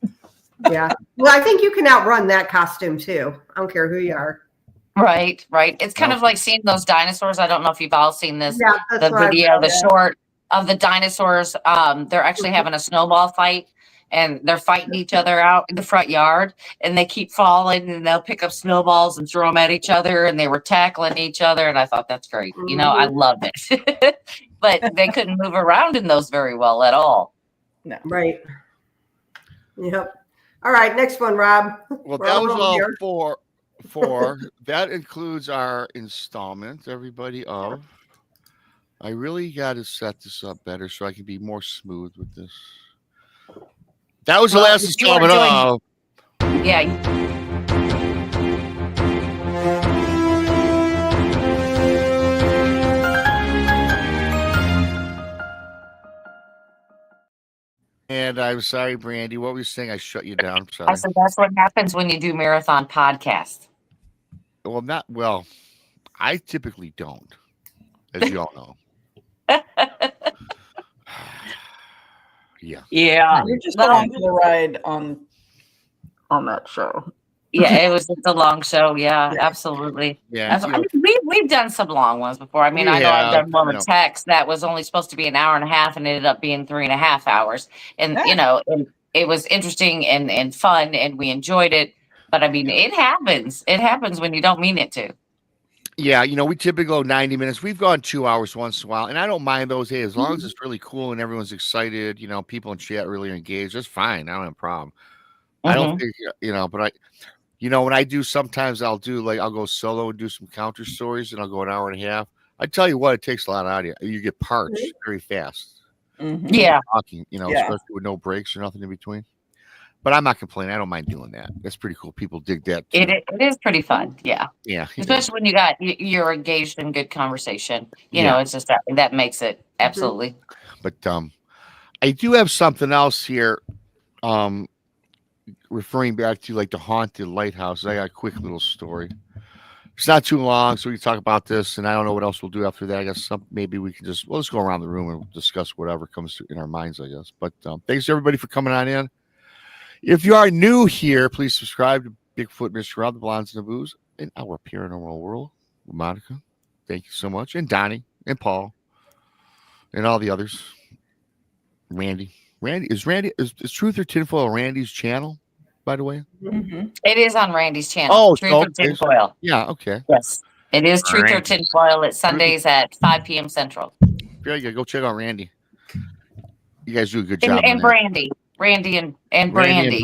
Yeah. Well, I think you can outrun that costume too. I don't care who you are. Right. It's kind of like seeing those dinosaurs. I don't know if you've all seen this, the video, the short of the dinosaurs. They're actually having a snowball fight, and they're fighting each other out in the front yard, and they keep falling, and they'll pick up snowballs and throw them at each other, and they were tackling each other, and I thought that's great. I loved it. But they couldn't move around in those very well at all. No. Right. Yep. All right, next one, Rob. Well, that was all for that includes our installment, everybody, of I really got to set this up better so I can be more smooth with this. That was the last installment of. Yeah. And I'm sorry, Brandi. What were you saying? I shut you down. I'm sorry. I said that's what happens when you do marathon podcasts. Well, I typically don't, as you all know. Yeah. You're just along for the ride on that show. Yeah, it was just a long show. Yeah, absolutely. Yeah. We've done some long ones before. I mean, I know I've done one with text that was only supposed to be an hour and a half and ended up being 3.5 hours. And, and it was interesting and fun, and we enjoyed it. But I mean, it happens. It happens when you don't mean it to. Yeah, we typically go 90 minutes. We've gone 2 hours once in a while, and I don't mind those. Hey, as long as it's really cool and everyone's excited, people in chat really engaged, that's fine. I don't have a problem. I don't think, but when I do, sometimes I'll go solo and do some counter stories, and I'll go an hour and a half. I tell you what, it takes a lot out of you. You get parched very fast. Yeah. Talking, especially with no breaks or nothing in between. But I'm not complaining. I don't mind doing that. That's pretty cool. People dig that too. It is pretty fun. Yeah. Yeah. Especially when you're engaged in good conversation. It's just that makes it absolutely. But I do have something else here. Referring back to the haunted lighthouse. I got a quick little story. It's not too long, so we can talk about this, and I don't know what else we'll do after that. I guess maybe we can just go around the room and discuss whatever comes in our minds, I guess. But thanks everybody for coming on in. If you are new here, please subscribe to Bigfoot, Mr. Rob, the Blondes and the Booze, in our paranormal world with Monica. Thank you so much. And Donnie and Paul and all the others. Randy, is Truth or Tinfoil Randy's channel, by the way? It is on Randy's channel. Oh, Truth or Tinfoil. Yeah, okay. Yes. It is Truth or Tinfoil. It's Sundays at 5 p.m. Central. Very good. Go check out Randy. You guys do a good job. And Brandi. Randy and Brandi.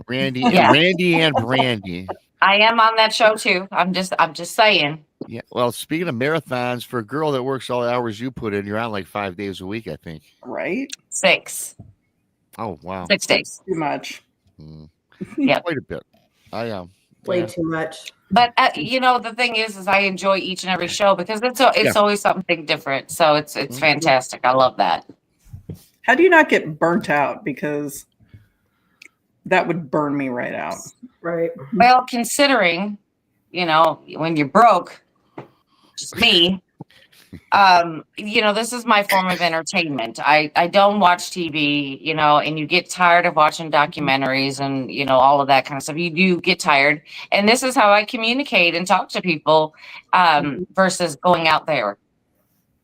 Randy and Brandi. I am on that show too. I'm just saying. Yeah. Well, speaking of marathons, for a girl that works all the hours you put in, you're on 5 days a week, I think. Right? 6. Oh wow. 6 days. Too much. Yeah. Quite a bit. Way Yeah. too much. But the thing is I enjoy each and every show because it's always something different. So it's fantastic. I love that. How do you not get burnt out? Because that would burn me right out. Right. Well, considering, when you're broke, just me, this is my form of entertainment. I don't watch TV, and you get tired of watching documentaries and, all of that kind of stuff. You do get tired. And this is how I communicate and talk to people versus going out there.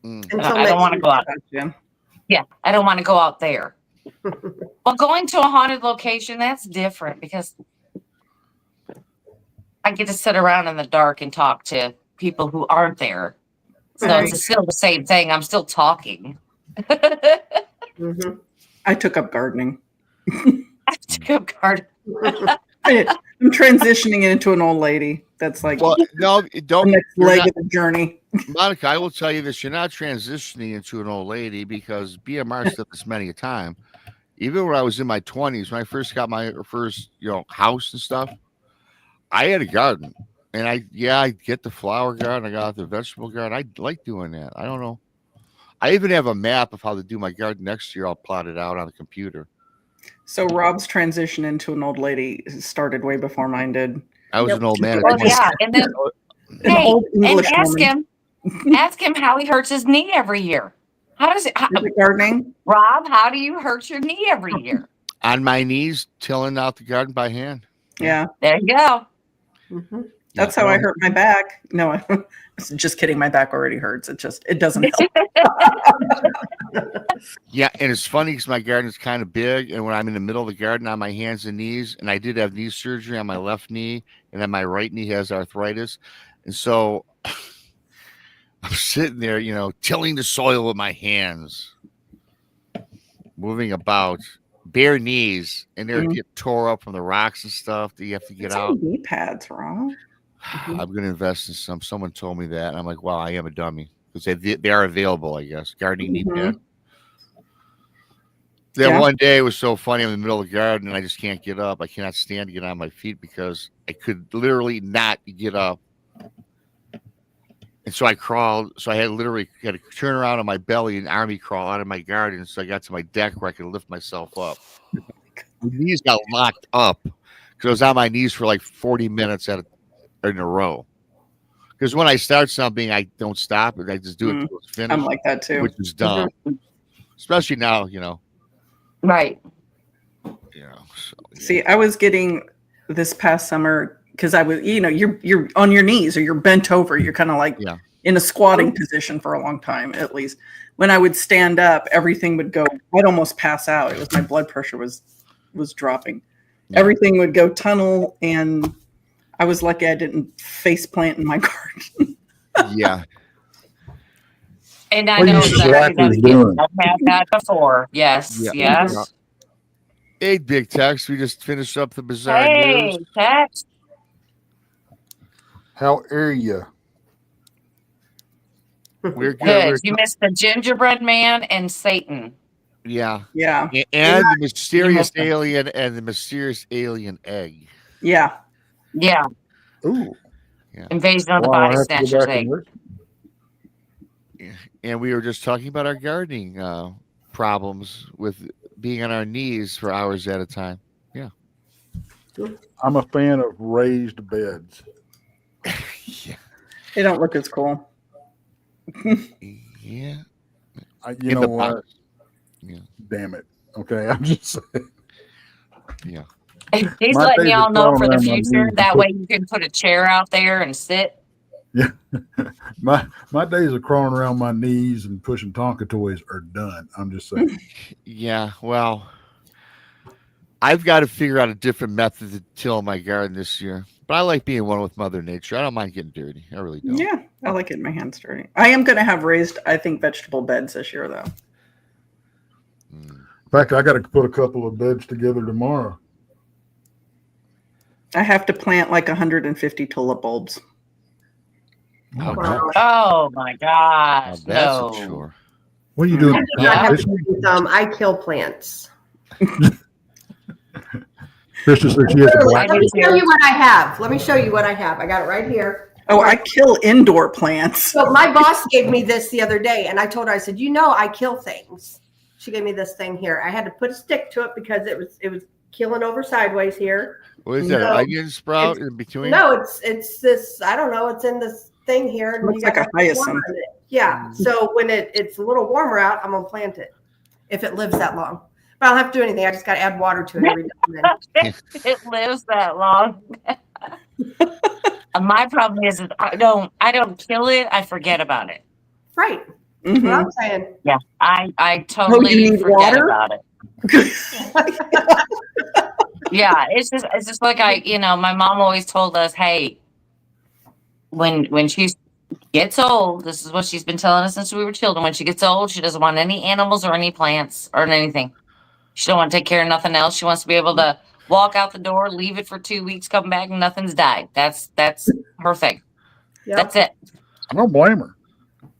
I don't want to go out. Yeah, I don't want to go out there. Well, going to a haunted location, that's different because I get to sit around in the dark and talk to people who aren't there. So it's still the same thing. I'm still talking. I took up gardening. I'm transitioning into an old lady. That's like no, don't. The next leg of the journey. Monica, I will tell you this: you're not transitioning into an old lady because BMR said this many a time. Even when I was in my 20s, when I first got my first, house and stuff, I had a garden. And I get the flower garden. I got the vegetable garden. I like doing that. I don't know. I even have a map of how to do my garden next year. I'll plot it out on the computer. So Rob's transition into an old lady started way before mine did. I was an old man. Well, yeah, and then ask him how he hurts his knee every year. How does it? Gardening, Rob? How do you hurt your knee every year? On my knees, tilling out the garden by hand. Yeah, there you go. That's how I hurt my back. No, I'm just kidding. My back already hurts. It doesn't help. Yeah, and it's funny because my garden is kind of big, and when I'm in the middle of the garden on my hands and knees, and I did have knee surgery on my left knee, and then my right knee has arthritis, and so I'm sitting there, tilling the soil with my hands, moving about, bare knees, and they're getting tore up from the rocks and stuff that you have to get out. Knee pads, Ron. I'm going to invest in some. Someone told me that, and I'm like, wow, I am a dummy because they are available, I guess. Gardening knee pad. Then one day it was so funny. I'm in the middle of the garden, and I just can't get up. I cannot stand to get on my feet because I could literally not get up. And so I crawled. So I had to turn around on my belly and army crawl out of my garden. So I got to my deck where I could lift myself up. My knees got locked up because I was on my knees for like 40 minutes in a row. Because when I start something, I don't stop it. I just do it until it's finished. I'm like that too. Which is dumb. Especially now, Right. See, I was getting this past summer because I was, you're on your knees or you're bent over. You're kind of like in a squatting position for a long time, at least. When I would stand up, everything would go. I'd almost pass out. It was my blood pressure was dropping. Yeah. Everything would go tunnel, and I was lucky I didn't face plant in my garden. Yeah. And I know exactly I've had that before. Yes. Yeah. Yes. Hey, Big Tex. We just finished up the bizarre news. Hey, Tex. How are you? We're good. You missed the gingerbread man and Satan. Yeah. Yeah. And the mysterious alien and the mysterious alien egg. Yeah. Yeah. Ooh. Yeah. Invasion of the Body Snatchers egg. And we were just talking about our gardening problems with being on our knees for hours at a time. Yeah. I'm a fan of raised beds. Yeah. They don't look as cool. Yeah. You know what? Yeah. Damn it. Okay. I'm just saying. Yeah. He's letting y'all know for the future. That way you can put a chair out there and sit. Yeah. My days of crawling around my knees and pushing Tonka toys are done. I'm just saying. Yeah. Well, I've got to figure out a different method to till my garden this year. But I like being one with Mother Nature. I don't mind getting dirty. I really don't. Yeah. I like getting my hands dirty. I am going to have raised, I think, vegetable beds this year, though. In fact, I got to put a couple of beds together tomorrow. I have to plant like 150 tulip bulbs. Oh my gosh. That's a chore. What are you doing? I kill plants. Krista says she has a black. Let me show you what I have. I got it right here. Oh, I kill indoor plants. So my boss gave me this the other day, and I told her, I said, I kill things. She gave me this thing here. I had to put a stick to it because it was keeling over sideways here. What is that? An onion sprout in between? No, it's this. I don't know. It's in this thing here. And Looks like a hyacinth. Yeah. So when it's a little warmer out, I'm gonna plant it if it lives that long. But I don't have to do anything. I just got to add water to it every now and then. It lives that long. My problem is that I don't kill it. I forget about it. Right. Mhm. What I'm saying. Yeah, I totally need forget water? about it. Yeah, it's just like my mom always told us, hey, when she gets old, this is what she's been telling us since we were children. When she gets old, she doesn't want any animals or any plants or anything. She don't want to take care of nothing else. She wants to be able to walk out the door, leave it for 2 weeks, come back, and nothing's died. That's her thing. Yep. That's it. I don't blame her.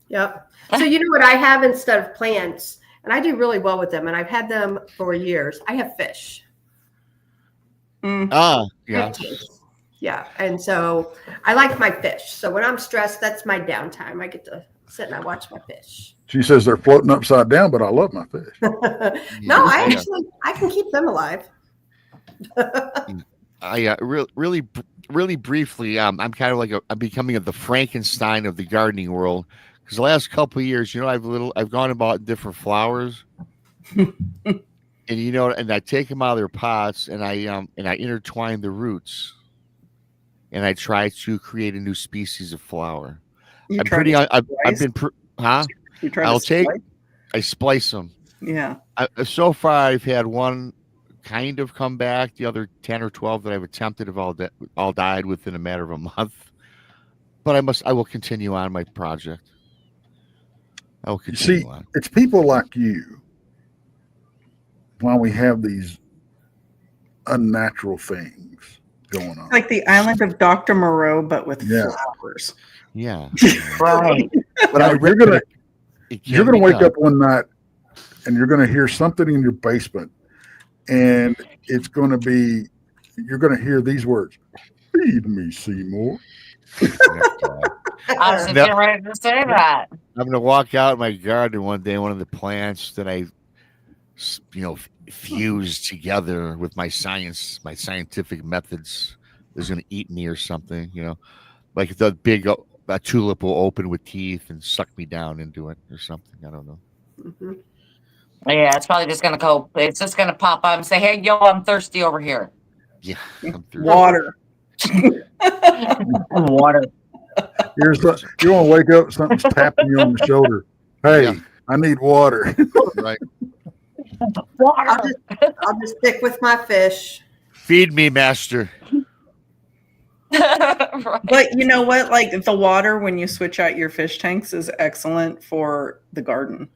Yep. So you know what I have instead of plants, and I do really well with them, and I've had them for years. I have fish. Yeah. Yeah. And so I like my fish. So when I'm stressed, that's my downtime. I get to sit and I watch my fish. She says they're floating upside down, but I love my fish. No, I can keep them alive. I really briefly, I'm kind of like I'm becoming the Frankenstein of the gardening world, because the last couple of years, I've gone about different flowers, and and I take them out of their pots and I intertwine the roots, and I try to create a new species of flower. You I'm try pretty. to I've splice? been. You try I'll to take. splice? I splice them. Yeah. So far, I've had one kind of come back. The other 10 or 12 that I've attempted have all died within a matter of a month. But I will continue on my project. I will continue on. It's people like you, while we have these unnatural things going on. Like the island of Dr. Moreau, but with Yeah. flowers. Yeah. Right. But you're gonna wake up one night and you're gonna hear something in your basement, and it's gonna be, you're gonna hear these words: "Feed me, Seymour." I was just getting ready to say that. I'm going to walk out in my garden one day. One of the plants that I, fused together with my scientific methods is going to eat me or something. Like the big tulip will open with teeth and suck me down into it or something. I don't know. Mm-hmm. Yeah, it's probably just gonna go. It's just gonna pop up and say, "Hey, yo, I'm thirsty over here." Yeah. Water. Water. You want to wake up, something's tapping you on the shoulder. Hey, Yeah. I need water. Right. Water. I'll just stick with my fish. Feed me, master. Right. But you know what? Like the water, when you switch out your fish tanks, is excellent for the garden.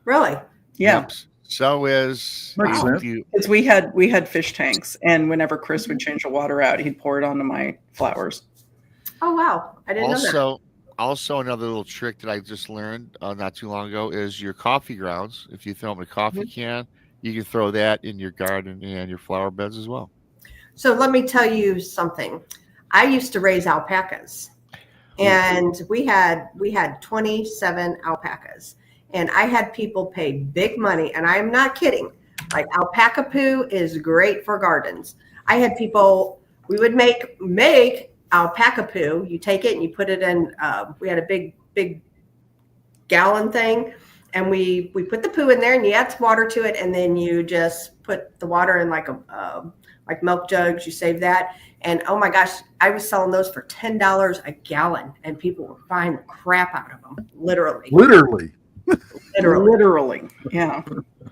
Really? Yeah. Yep. So is Makes sense. Because we had fish tanks, and whenever Chris would change the water out, he'd pour it onto my flowers. Oh, wow. I didn't know that. Also, another little trick that I just learned not too long ago is your coffee grounds. If you throw them in a coffee can, you can throw that in your garden and your flower beds as well. So let me tell you something. I used to raise alpacas, and we had 27 alpacas, and I had people pay big money, and I am not kidding. Like, alpaca poo is great for gardens. I had people, we would make alpaca poo. You take it and you put it in, we had a big gallon thing, and we put the poo in there, and you add some water to it, and then you just put the water in like milk jugs. You save that. And oh my gosh, I was selling those for $10 a gallon, and people were buying the crap out of them. Literally. Yeah.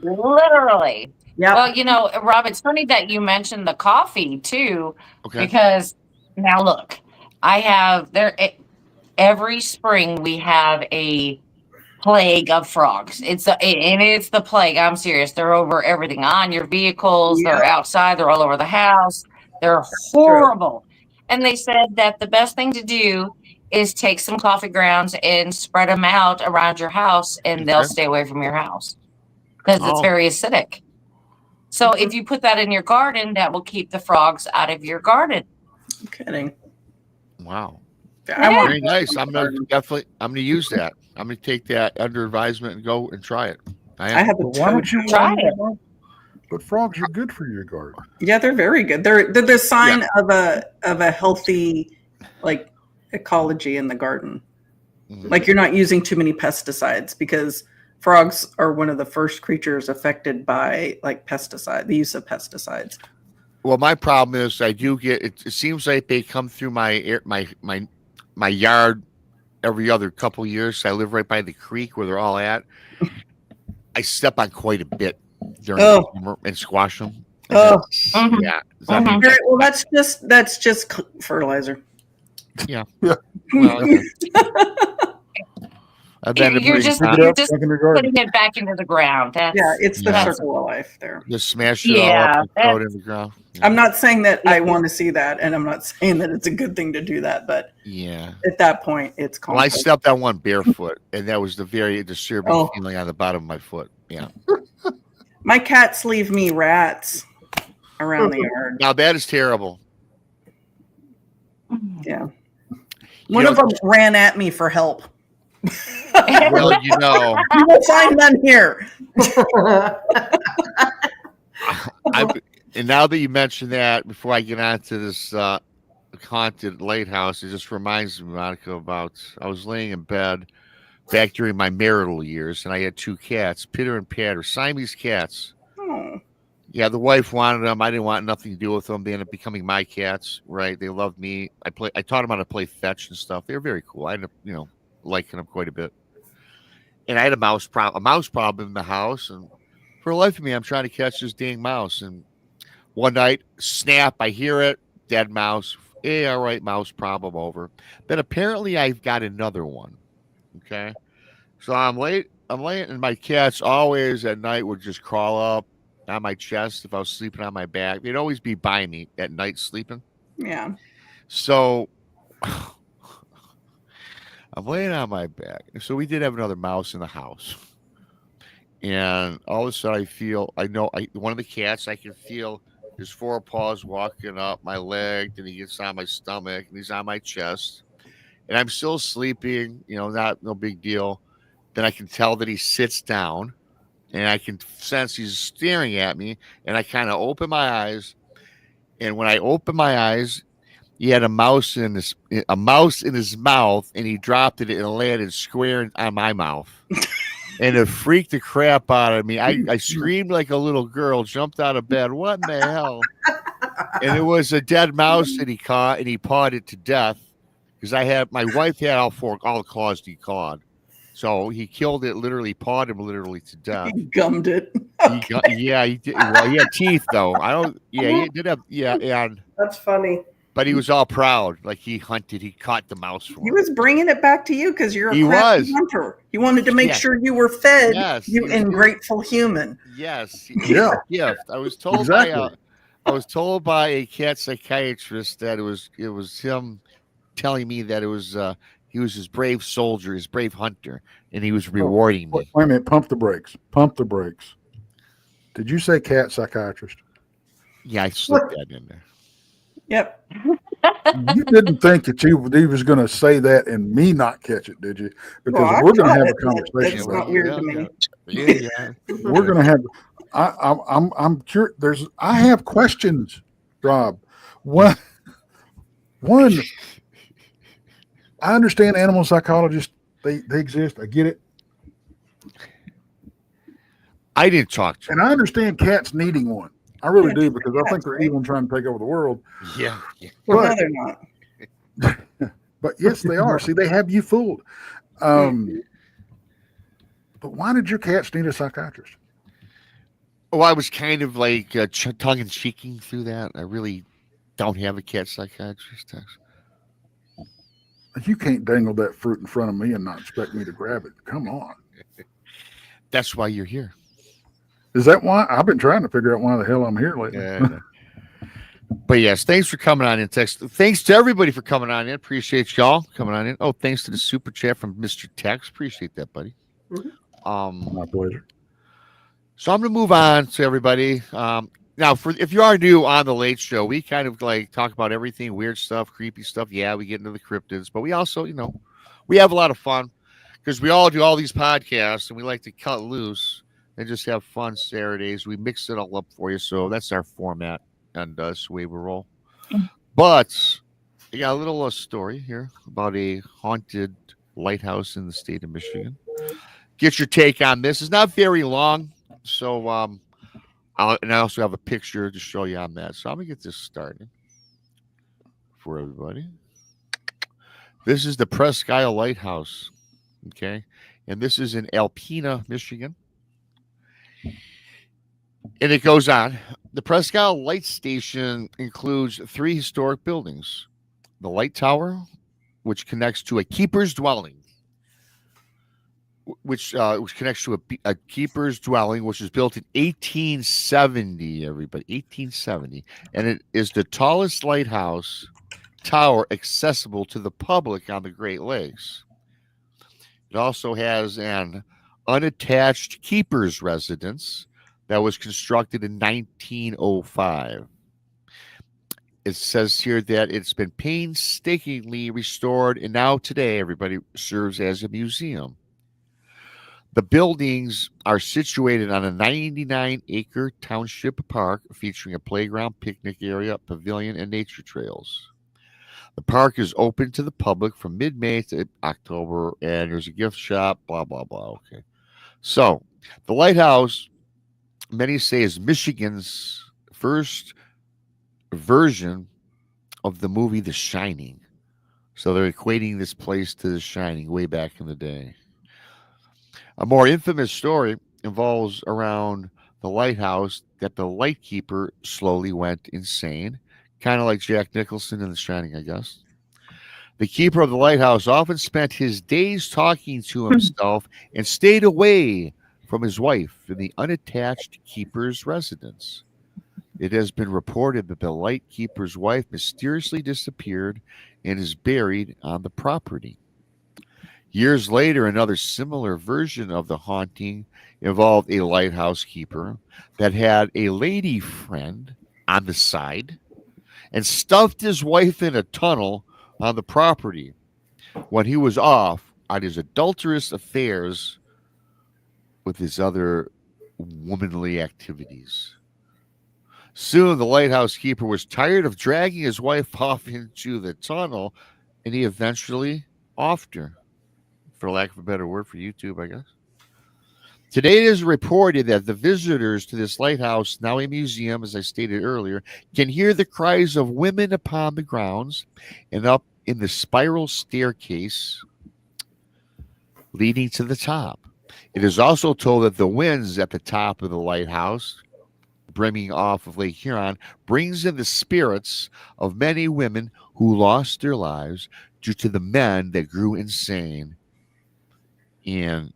Literally. Yeah. Well, Rob, it's funny that you mentioned the coffee too, Okay. because now look, I have every spring we have a plague of frogs. It's the plague. I'm serious. They're over everything, on your vehicles. Yeah. They're outside. They're all over the house. They're horrible. And they said that the best thing to do is take some coffee grounds and spread them out around your house, and they'll stay away from your house because it's very acidic. So if you put that in your garden, that will keep the frogs out of your garden. I'm kidding. Wow. I want Very nice. I'm gonna use that. I'm gonna take that under advisement and go and try it. I have a But why don't you Try it. But frogs are good for your garden. Yeah, they're very good. They're the sign of a healthy like ecology in the garden. Mhm. Like you're not using too many pesticides, because frogs are one of the first creatures affected by like the use of pesticides. Well, my problem is I do get it seems like they come through my yard every other couple years. I live right by the creek where they're all at. I step on quite a bit during the summer and squash them. Oh, Yeah. Does that mean well, that's just fertilizer. Yeah. Yeah. Well, okay. You're just putting it back into the ground. It's the circle of life there. Just smash it all up and throw it in the ground. Yeah. I'm not saying that I want to see that, and I'm not saying that it's a good thing to do that, but at that point, it's Well, I stepped on one barefoot, and that was the very disturbing feeling on the bottom of my foot. Yeah. My cats leave me rats around the yard. Now that is terrible. Yeah. One of them ran at me for help. Well, you will find none here. And now that you mention that, before I get on to this haunted lighthouse, it just reminds me, Monica, about I was laying in bed back during my marital years, and I had two cats, Pitter and Patter, Siamese cats. Oh. Yeah, the wife wanted them. I didn't want nothing to do with them. They ended up becoming my cats, right? They loved me. I taught them how to play fetch and stuff. They were very cool. I ended up, liking them quite a bit. And I had a mouse problem in the house, and for the life of me, I'm trying to catch this dang mouse. And one night, snap, I hear it, dead mouse. Hey, all right, mouse problem over. Then apparently I've got another one. Okay. So I'm laying, and my cats always at night would just crawl up on my chest if I was sleeping on my back. They'd always be by me at night sleeping. Yeah. So I'm laying on my back. So we did have another mouse in the house. And all of a sudden one of the cats, I can feel his forepaws walking up my leg, and he gets on my stomach, and he's on my chest. And I'm still sleeping, no big deal. Then I can tell that he sits down, and I can sense he's staring at me, and I kind of open my eyes. And when I open my eyes, he had a mouse in his mouth, and he dropped it and landed square on my mouth. And it freaked the crap out of me. I screamed like a little girl, jumped out of bed. What in the hell? And it was a dead mouse that he caught, and he pawed it to death. Because my wife had all the claws declawed. So he killed it, literally pawed him literally to death. He gummed it. He did. Well, he had teeth though. He did have, and that's funny. But he was all proud, like he caught the mouse for him. He was bringing it back to you because you're a hunter. He wanted to make sure you were fed, grateful human. Yes. Yeah. Gift. I was told by a cat psychiatrist that it was him telling me that it was he was his brave soldier, his brave hunter, and he was rewarding me. Wait a minute, pump the brakes. Did you say cat psychiatrist? Yeah, I slipped that in there. Yep. You didn't think that he was going to say that and me not catch it, did you? Because we're going to have a conversation. It's not weird to me. Yeah. We're going to have. I'm curious. I have questions, Rob. One. I understand animal psychologists. They exist. I get it. I didn't talk to and I understand cats needing one. I really do, because I think they're evil and trying to take over the world. Yeah. But, no, they're not. But yes, they are. See, they have you fooled. But why did your cats need a psychiatrist? Oh, I was kind of like tongue-in-cheeking through that. I really don't have a cat psychiatrist. You can't dangle that fruit in front of me and not expect me to grab it. Come on. That's why you're here. Is that why? I've been trying to figure out why the hell I'm here lately. Yeah. But yes, thanks for coming on in. Thanks to everybody for coming on in. Appreciate y'all coming on in. Oh, thanks to the super chat from Mr. Tex. Appreciate that, buddy. My pleasure. So I'm going to move on to everybody. Now, if you are new on the Late Show, we kind of like talk about everything, weird stuff, creepy stuff. Yeah, we get into the cryptids, but we also, we have a lot of fun because we all do all these podcasts and we like to cut loose and just have fun Saturdays. We mix it all up for you. So that's our format, and that's the way we roll. But I got a little story here about a haunted lighthouse in the state of Michigan. Get your take on this. It's not very long. So, and I also have a picture to show you on that. So I'm going to get this started for everybody. This is the Presque Isle Lighthouse. Okay. And this is in Alpena, Michigan. And it goes on. The Presque Isle Light Station includes 3 historic buildings. The Light Tower, which connects to a keeper's dwelling. Which connects to a keeper's dwelling, which was built in 1870, everybody, 1870. And it is the tallest lighthouse tower accessible to the public on the Great Lakes. It also has an unattached keeper's residence that was constructed in 1905. It says here that it's been painstakingly restored, and now today, everybody, serves as a museum. The buildings are situated on a 99-acre township park featuring a playground, picnic area, pavilion, and nature trails. The park is open to the public from mid-May to October, and there's a gift shop, blah, blah, blah. Okay. So, the lighthouse, many say, is Michigan's first version of the movie The Shining. So, they're equating this place to The Shining way back in the day. A more infamous story involves around the lighthouse that the lightkeeper slowly went insane, kind of like Jack Nicholson in The Shining, I guess. The keeper of the lighthouse often spent his days talking to himself and stayed away from his wife in the unattached keeper's residence. It has been reported that the lightkeeper's wife mysteriously disappeared and is buried on the property. Years later, another similar version of the haunting involved a lighthouse keeper that had a lady friend on the side and stuffed his wife in a tunnel on the property when he was off on his adulterous affairs with his other womanly activities. Soon, the lighthouse keeper was tired of dragging his wife off into the tunnel, and he eventually offed her. For lack of a better word for YouTube, I guess. Today it is reported that the visitors to this lighthouse, now a museum, as I stated earlier, can hear the cries of women upon the grounds and up in the spiral staircase leading to the top. It is also told that the winds at the top of the lighthouse, brimming off of Lake Huron, brings in the spirits of many women who lost their lives due to the men that grew insane and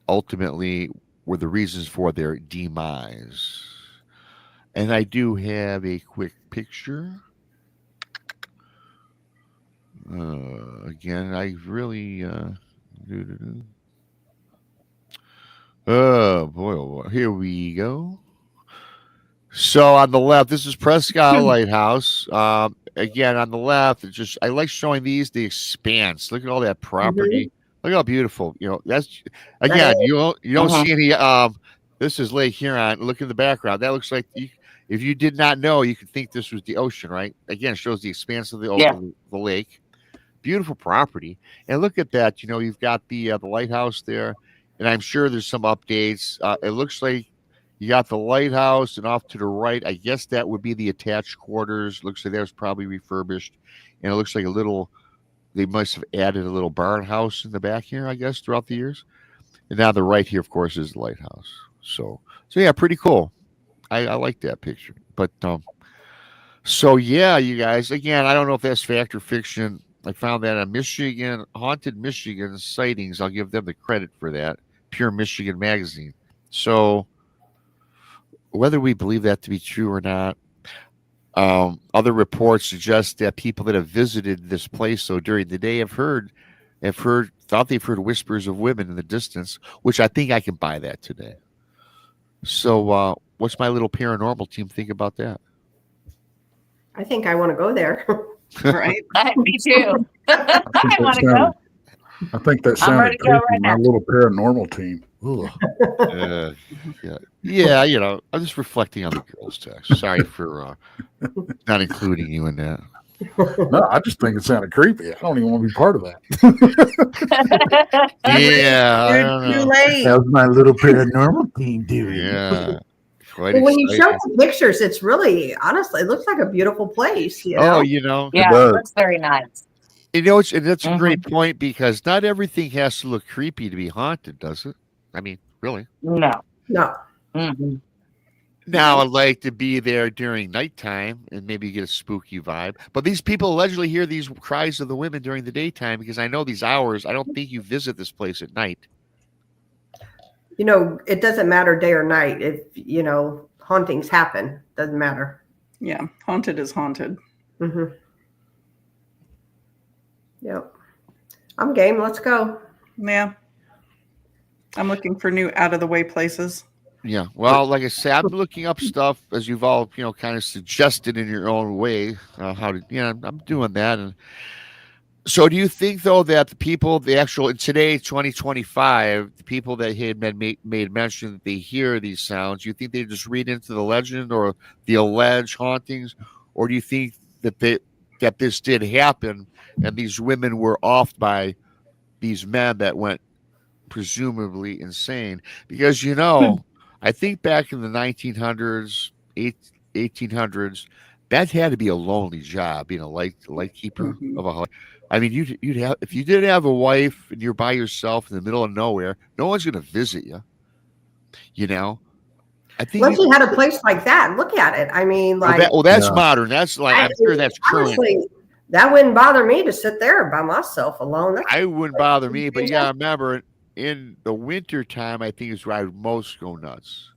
ultimately were the reasons for their demise. And I do have a quick picture. Again, I really oh boy, here we go. So on the left, this is Presque Isle Lighthouse. Again, on the left, it's just I like showing the expanse. Look at all that property. Look how beautiful. That's again, you don't see any this is Lake Huron. Look in the background. That looks like if you did not know, you could think this was the ocean, right? Again, it shows the expanse of the lake. Beautiful property. And look at that. You've got the lighthouse there, and I'm sure there's some updates. It looks like you got the lighthouse, and off to the right, I guess that would be the attached quarters. Looks like that was probably refurbished, and it looks like they must have added a little barn house in the back here, I guess, throughout the years. And now the right here, of course, is the lighthouse. So yeah, pretty cool. I like that picture. But so yeah, you guys. Again, I don't know if that's fact or fiction. I found that on Haunted Michigan sightings. I'll give them the credit for that. Pure Michigan Magazine. So whether we believe that to be true or not, other reports suggest that people that have visited this place during the day thought they've heard whispers of women in the distance, which I think I can buy that today. So, what's my little paranormal team think about that? I think I want to go there. Right? Me too. I think I that want to go. sounded, I think that I'm ready sounded to go creepy. right My now. little paranormal team. Ugh. Yeah. I'm just reflecting on the girls' text. Sorry for not including you in that. No, I just think it sounded creepy. I don't even want to be part of that. Yeah, I don't Too know. late. How's my little paranormal team doing? Yeah, quite Well, when you show exciting. the pictures, it's really, honestly, it looks like a beautiful place. You know? Oh, Yeah, does. it looks very nice. and that's a great point because not everything has to look creepy to be haunted, does it? I mean, really. No. No. Mm-mm. Now, I'd like to be there during nighttime and maybe get a spooky vibe. But these people allegedly hear these cries of the women during the daytime because I know these hours. I don't think you visit this place at night. You know, it doesn't matter day or night. If, hauntings happen, doesn't matter. Yeah. Haunted is haunted. Mm-hmm. Yep. I'm game. Let's go. Yeah. I'm looking for new out of the way places. Yeah. Well, like I said, I'm looking up stuff as you've all, kind of suggested in your own way. How to, I'm doing that. And so do you think, though, that the people, in today, 2025, the people that had been made mention that they hear these sounds, you think they just read into the legend or the alleged hauntings? Or do you think that that this did happen and these women were offed by these men that went presumably insane? Because, I think back in the 1900s, 1800s, that had to be a lonely job, being a light keeper of a house. I mean, you'd have, if you did have a wife and you're by yourself in the middle of nowhere, no one's going to visit you. I think Unless you had a place like that, look at it. I mean, like, that's modern. That's like, I'm sure that's current. honestly, that wouldn't bother me to sit there by myself alone. I wouldn't bother me, but yeah, I remember in the winter time, I think is where I would most go nuts.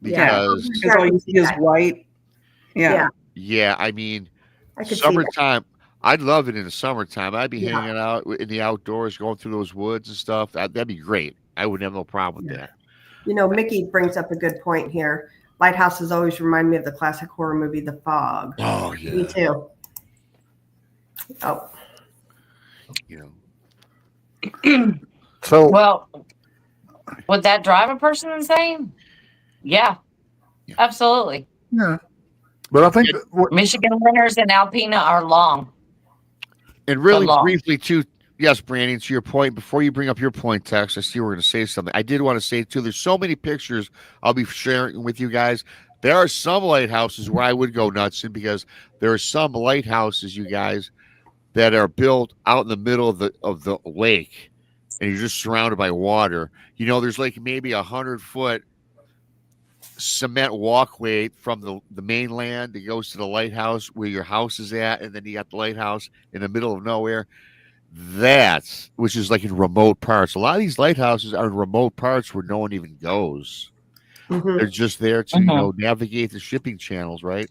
Because all you see is white. Yeah. yeah, I mean, I could see that. summertime, I'd love it in the summertime. I'd be hanging out in the outdoors, going through those woods and stuff. That'd be great. I wouldn't have no problem with that. Mickey brings up a good point here. Lighthouses always remind me of the classic horror movie, The Fog. Oh, yeah. Me too. Oh. So, Well, would that drive a person insane? Yeah. Absolutely. yeah. But I think Michigan winters in Alpena are long. And really long. briefly, too, yes, Brandon, to your point, before you bring up your point, Tex, I see we're going to say something. I did want to say, too, there's so many pictures I'll be sharing with you guys. There are some lighthouses where I would go nuts in because there are some lighthouses, you guys, that are built out in the middle of the lake, and you're just surrounded by water. There's like maybe 100-foot cement walkway from the mainland that goes to the lighthouse where your house is at, and then you got the lighthouse in the middle of nowhere. Which is like in remote parts. A lot of these lighthouses are in remote parts where no one even goes. Mm-hmm. They're just there to navigate the shipping channels, right?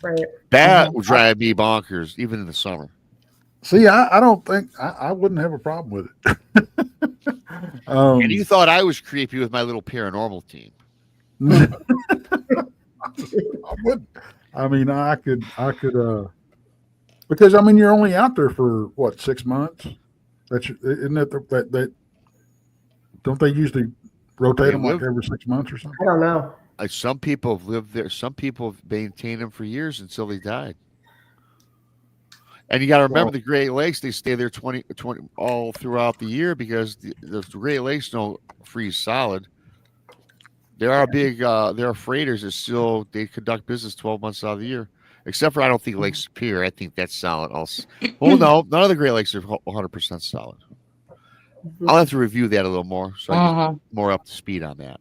Right. That would drive me bonkers, even in the summer. see, I don't think I wouldn't have a problem with it. And you thought I was creepy with my little paranormal team. I wouldn't. I mean, I could, because I mean, you're only out there for what, 6 months? Isn't that don't they usually rotate them like every 6 months or something? I don't know. Some people have lived there. Some people have maintained them for years until they died. And you got to remember the Great Lakes, they stay there 20 all throughout the year because the Great Lakes don't freeze solid. There are there are freighters that they conduct business 12 months out of the year. Except for, I don't think Lake Superior. I think that's solid also. Well, no, none of the Great Lakes are 100% solid. I'll have to review that a little more so I get more up to speed on that.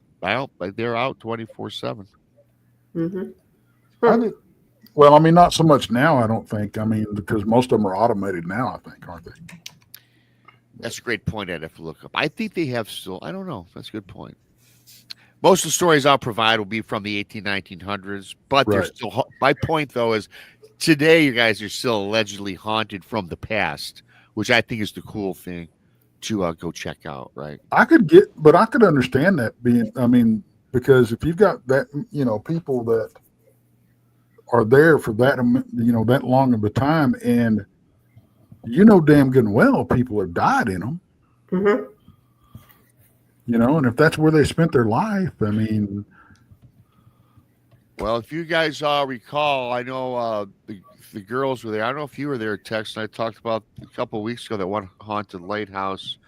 They're out 24/7. Mm-hmm. Well, I mean, not so much now, I don't think. I mean, because most of them are automated now, I think, aren't they? That's a great point I'd have to look up. I think they have still. I don't know. That's a good point. Most of the stories I'll provide will be from the 1900s, but they're still. My point, though, is today you guys are still allegedly haunted from the past, which I think is the cool thing to go check out. Right? I could understand that being. I mean, because if you've got that, people that are there for that, that long of a time, and damn good and well people have died in them. Mm-hmm. And if that's where they spent their life, I mean. Well, if you guys recall, I know the girls were there. I don't know if you were there, Tex, and I talked about a couple of weeks ago that one haunted lighthouse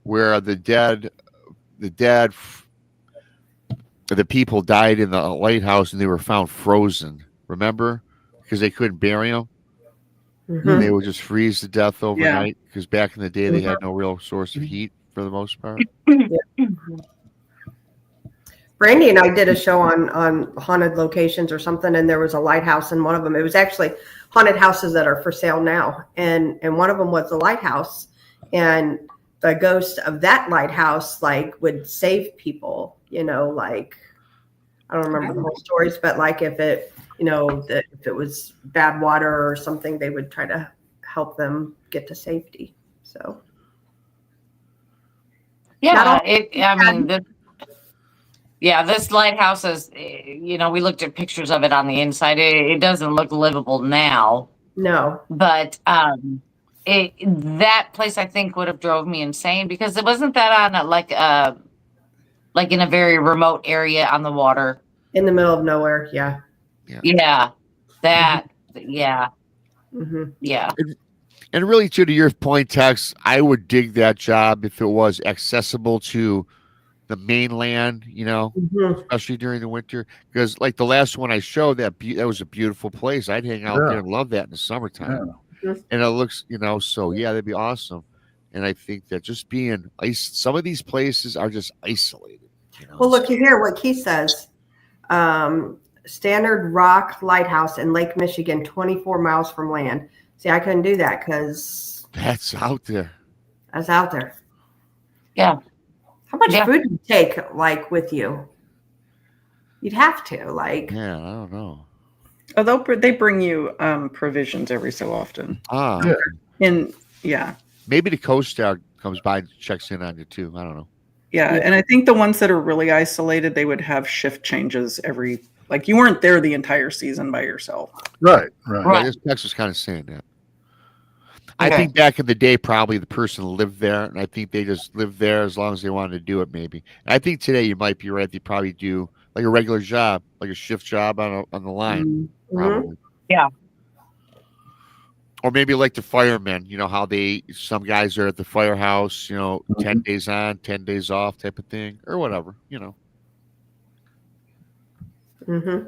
where the people died in the lighthouse and they were found frozen. Remember? Because they couldn't bury them. Mm-hmm. They would just freeze to death overnight because back in the day they had no real source of heat for the most part. Brandi and I did a show on haunted locations or something, and there was a lighthouse in one of them. It was actually haunted houses that are for sale now, and one of them was a lighthouse, and the ghost of that lighthouse would save people. I don't remember the whole stories, but if it if it was bad water or something, they would try to help them get to safety. So this lighthouse is, we looked at pictures of it on the inside. It doesn't look livable now. No. But that place, I think, would have drove me insane because it wasn't that on in a very remote area on the water. In the middle of nowhere, yeah. Yeah. That, yeah. Mm-hmm. Yeah. And really, to your point, Tex, I would dig that job if it was accessible to the mainland, especially during the winter. Because the last one I showed, that was a beautiful place. I'd hang out there and love that in the summertime. Yeah. And it looks, so yeah, that'd be awesome. And I think that just being some of these places are just isolated. Well, look here what Keith says. Standard Rock Lighthouse in Lake Michigan, 24 miles from land. See, I couldn't do that because that's out there. That's out there. Yeah. How much food do you take with you? You'd have to Yeah, I don't know. Oh, they bring you provisions every so often. Maybe the Coast Guard comes by and checks in on you too. I don't know. Yeah, and I think the ones that are really isolated, they would have shift changes every. You weren't there the entire season by yourself. Right. This Tex was kind of saying that. I think back in the day, probably the person lived there, and I think they just lived there as long as they wanted to do it, maybe. And I think today you might be right. They probably do a regular job, like a shift job on the line, probably. Yeah. Or maybe like the firemen, how some guys are at the firehouse, 10 days on, 10 days off type of thing, or whatever, Mm-hmm.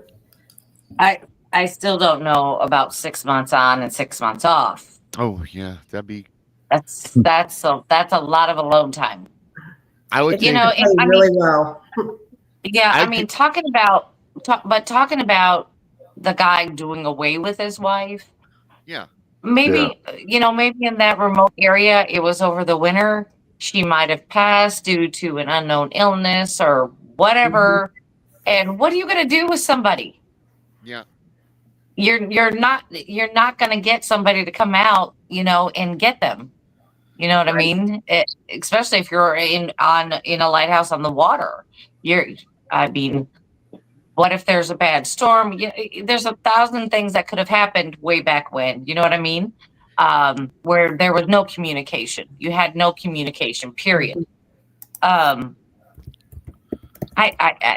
I still don't know about 6 months on and 6 months off. Oh yeah, that's a lot of alone time. I would, really well. Yeah, talking about the guy doing away with his wife. Yeah. Maybe maybe in that remote area, it was over the winter. She might have passed due to an unknown illness or whatever. And what are you going to do with somebody? Yeah. You're not going to get somebody to come out, and get them. You know what I mean? Especially if you're in a lighthouse on the water. What if there's a bad storm? There's 1,000 things that could have happened way back when. You know what I mean? Where there was no communication. You had no communication, period.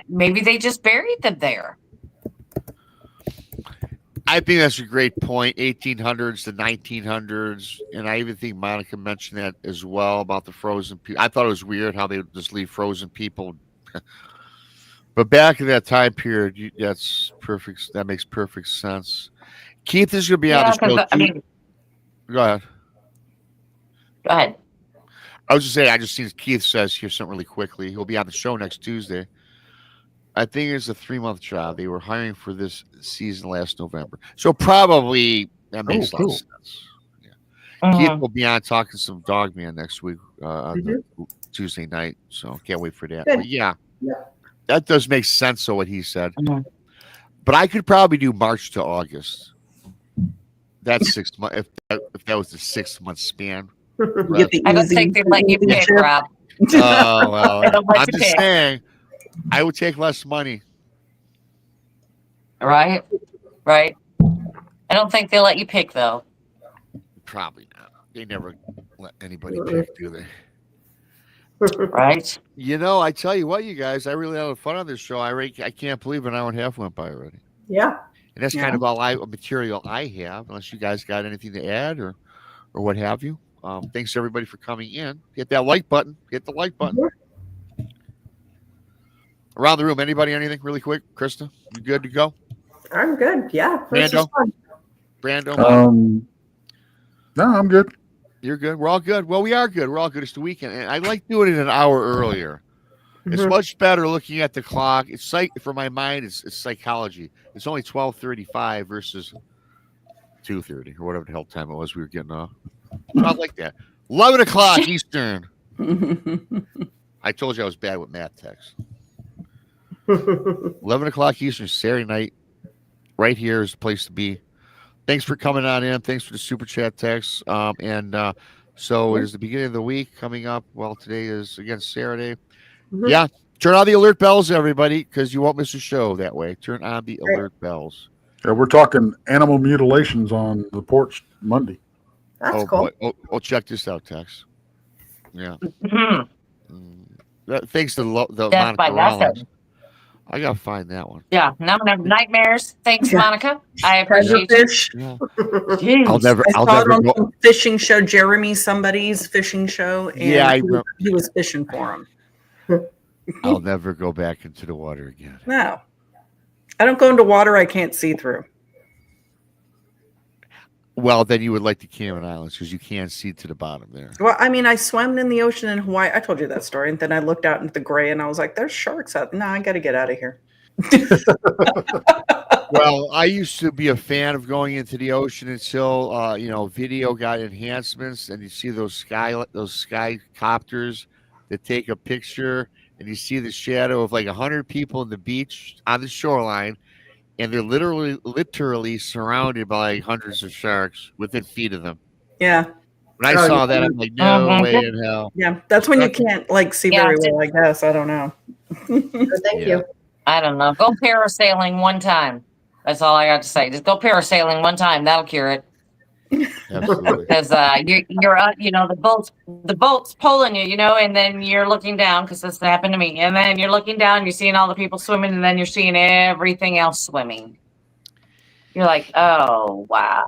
Maybe they just buried them there. I think that's a great point. 1800s to 1900s, and I even think Monica mentioned that as well about the frozen people. I thought it was weird how they would just leave frozen people. But back in that time period, that's perfect. That makes perfect sense. Keith is going to be on the show. Go ahead. Go ahead. I was just saying, I just seen Keith says here something really quickly. He'll be on the show next Tuesday. I think it's a 3-month job. They were hiring for this season last November. So probably that makes a lot of sense. Yeah. Keith will be on talking some Dog Man next week on the Tuesday night. So can't wait for that. But yeah, that does make sense. So what he said. But I could probably do March to August. That's 6 months. If that was the 6 month span. I don't think they let you pick, Rob. Oh well, I'm just saying. I would take less money. Right. I don't think they'll let you pick though. Probably not. They never let anybody pick, do they? Right. You know, I tell you what, you guys, I really had fun on this show. I can't believe an hour and a half went by already. Yeah. And that's kind of all material I have, unless you guys got anything to add or what have you. Thanks everybody for coming in. Hit that like button. Hit the like button. Around the room, anybody, anything really quick? Krista, you good to go? I'm good. Yeah. Brando. No, I'm good. You're good. We're all good. Well, we are good. We're all good. It's the weekend, and I like doing it an hour earlier. It's much better looking at the clock. It's for my mind. It's psychology. It's only 12:35 versus 2:30 or whatever the hell time it was we were getting off. So I like that. 11 o'clock Eastern. I told you I was bad with math text. 11 o'clock Eastern, Saturday night. Right here is the place to be. Thanks for coming on in. Thanks for the super chat text. So it is the beginning of the week coming up. Well, today is again Saturday. Yeah, turn on the alert bells, everybody, because you won't miss a show that way. Turn on the alert bells. Yeah, we're talking animal mutilations on the porch Monday. That's cool. Boy. Oh, check this out, Tex. Yeah. Thanks to the Death by Monica Rollins. method. I gotta find that one. Yeah. Now I'm gonna have nightmares. Thanks, Monica. I appreciate you. Fish. Yeah. Jeez. I'll never I saw it on go. some fishing show, somebody's fishing show, and Yeah, he was fishing for him. I'll never go back into the water again. No, I don't go into water I can't see through. Well, then you would like the Cayman Islands because you can't see to the bottom there. Well, I mean, I swam in the ocean in Hawaii. I told you that story, and then I looked out into the gray, and I was like, "There's sharks out." No, I got to get out of here. Well, I used to be a fan of going into the ocean until video got enhancements, and you see those sky copters that take a picture, and you see the shadow of like 100 people on the beach on the shoreline, and they're literally surrounded by hundreds of sharks within feet of them. Yeah. When I saw that, I'm like, no way in hell. Yeah, that's when you can't see very well, I guess. I don't know. Thank you. I don't know. Go parasailing one time. That's all I got to say. Just go parasailing one time. That'll cure it. Absolutely. Because you're the boat's pulling you, and then you're looking down, because this happened to me, and then you're looking down, you're seeing all the people swimming, and then you're seeing everything else swimming. You're like, oh wow.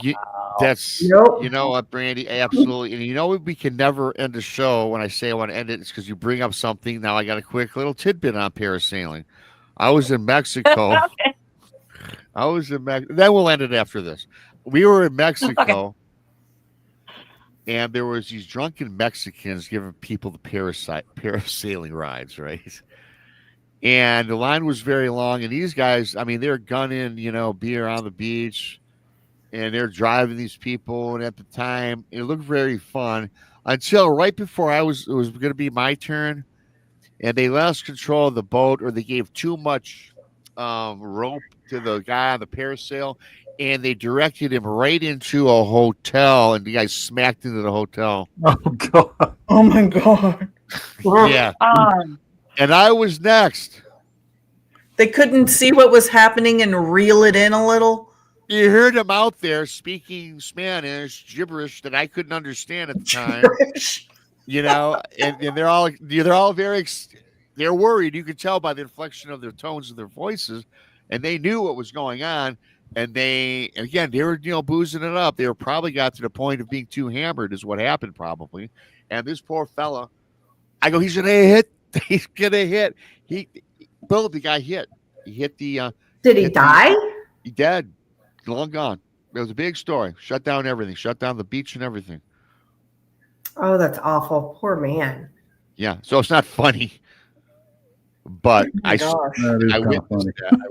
That's you know what, Brandi, absolutely. And you know what, we can never end the show when I say I want to end it. It's because you bring up something. Now I got a quick little tidbit on parasailing. I was in Mexico. Okay. Then we'll end it after this. We were in Mexico, and there was these drunken Mexicans giving people the parasailing rides, right? And the line was very long, and these guys, I mean, they're gunning, beer on the beach, and they're driving these people. And at the time, it looked very fun until right before it was going to be my turn, and they lost control of the boat, or they gave too much rope to the guy on the parasail, and they directed him right into a hotel, and the guy smacked into the hotel. Oh God! Oh my God! Yeah. And I was next. They couldn't see what was happening and reel it in a little. You heard them out there speaking Spanish, gibberish that I couldn't understand at the time. And they're all very, they're worried. You could tell by the inflection of their tones of their voices, and they knew what was going on. And they were, boozing it up. They were probably got to the point of being too hammered is what happened probably. And this poor fella, I go, he's going to hit. He's going to hit. The guy hit. He hit the. Did he die? He dead. Long gone. It was a big story. Shut down everything. Shut down the beach and everything. Oh, that's awful. Poor man. Yeah. So it's not funny. But I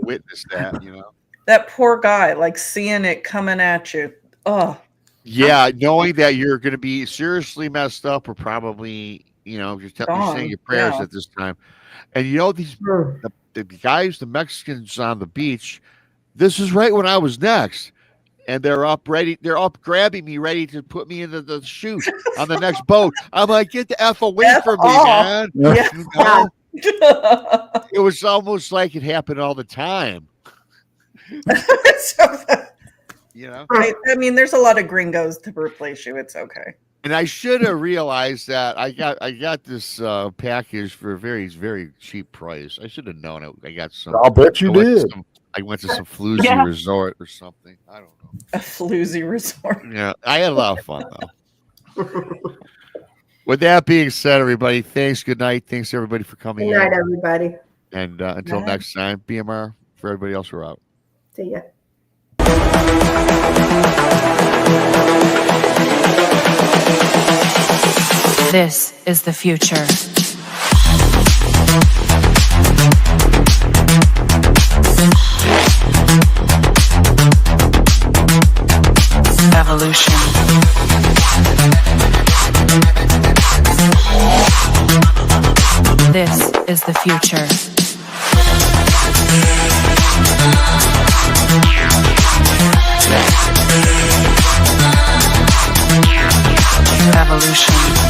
witnessed that, That poor guy, seeing it coming at you. Oh. Yeah, knowing that you're going to be seriously messed up, or probably, you're saying your prayers at this time. And the guys, the Mexicans on the beach, this is right when I was next. And they're up grabbing me, ready to put me into the chute on the next boat. I'm like, get the F away from me, man. Yeah. It was almost like it happened all the time. You know, I mean, there's a lot of gringos to replace you. It's okay. and I should have realized that I got this package for a very, very cheap price. I should have known it. I got some. I'll bet you did. I went to some floozy resort or something. I don't know. A floozy resort. Yeah, I had a lot of fun though. With that being said, everybody, thanks. Good night. Thanks everybody for coming. Good night, everybody. And until next time, BMR. For everybody else, we're out. See ya. This is the future. Evolution. This is the future. Evolution.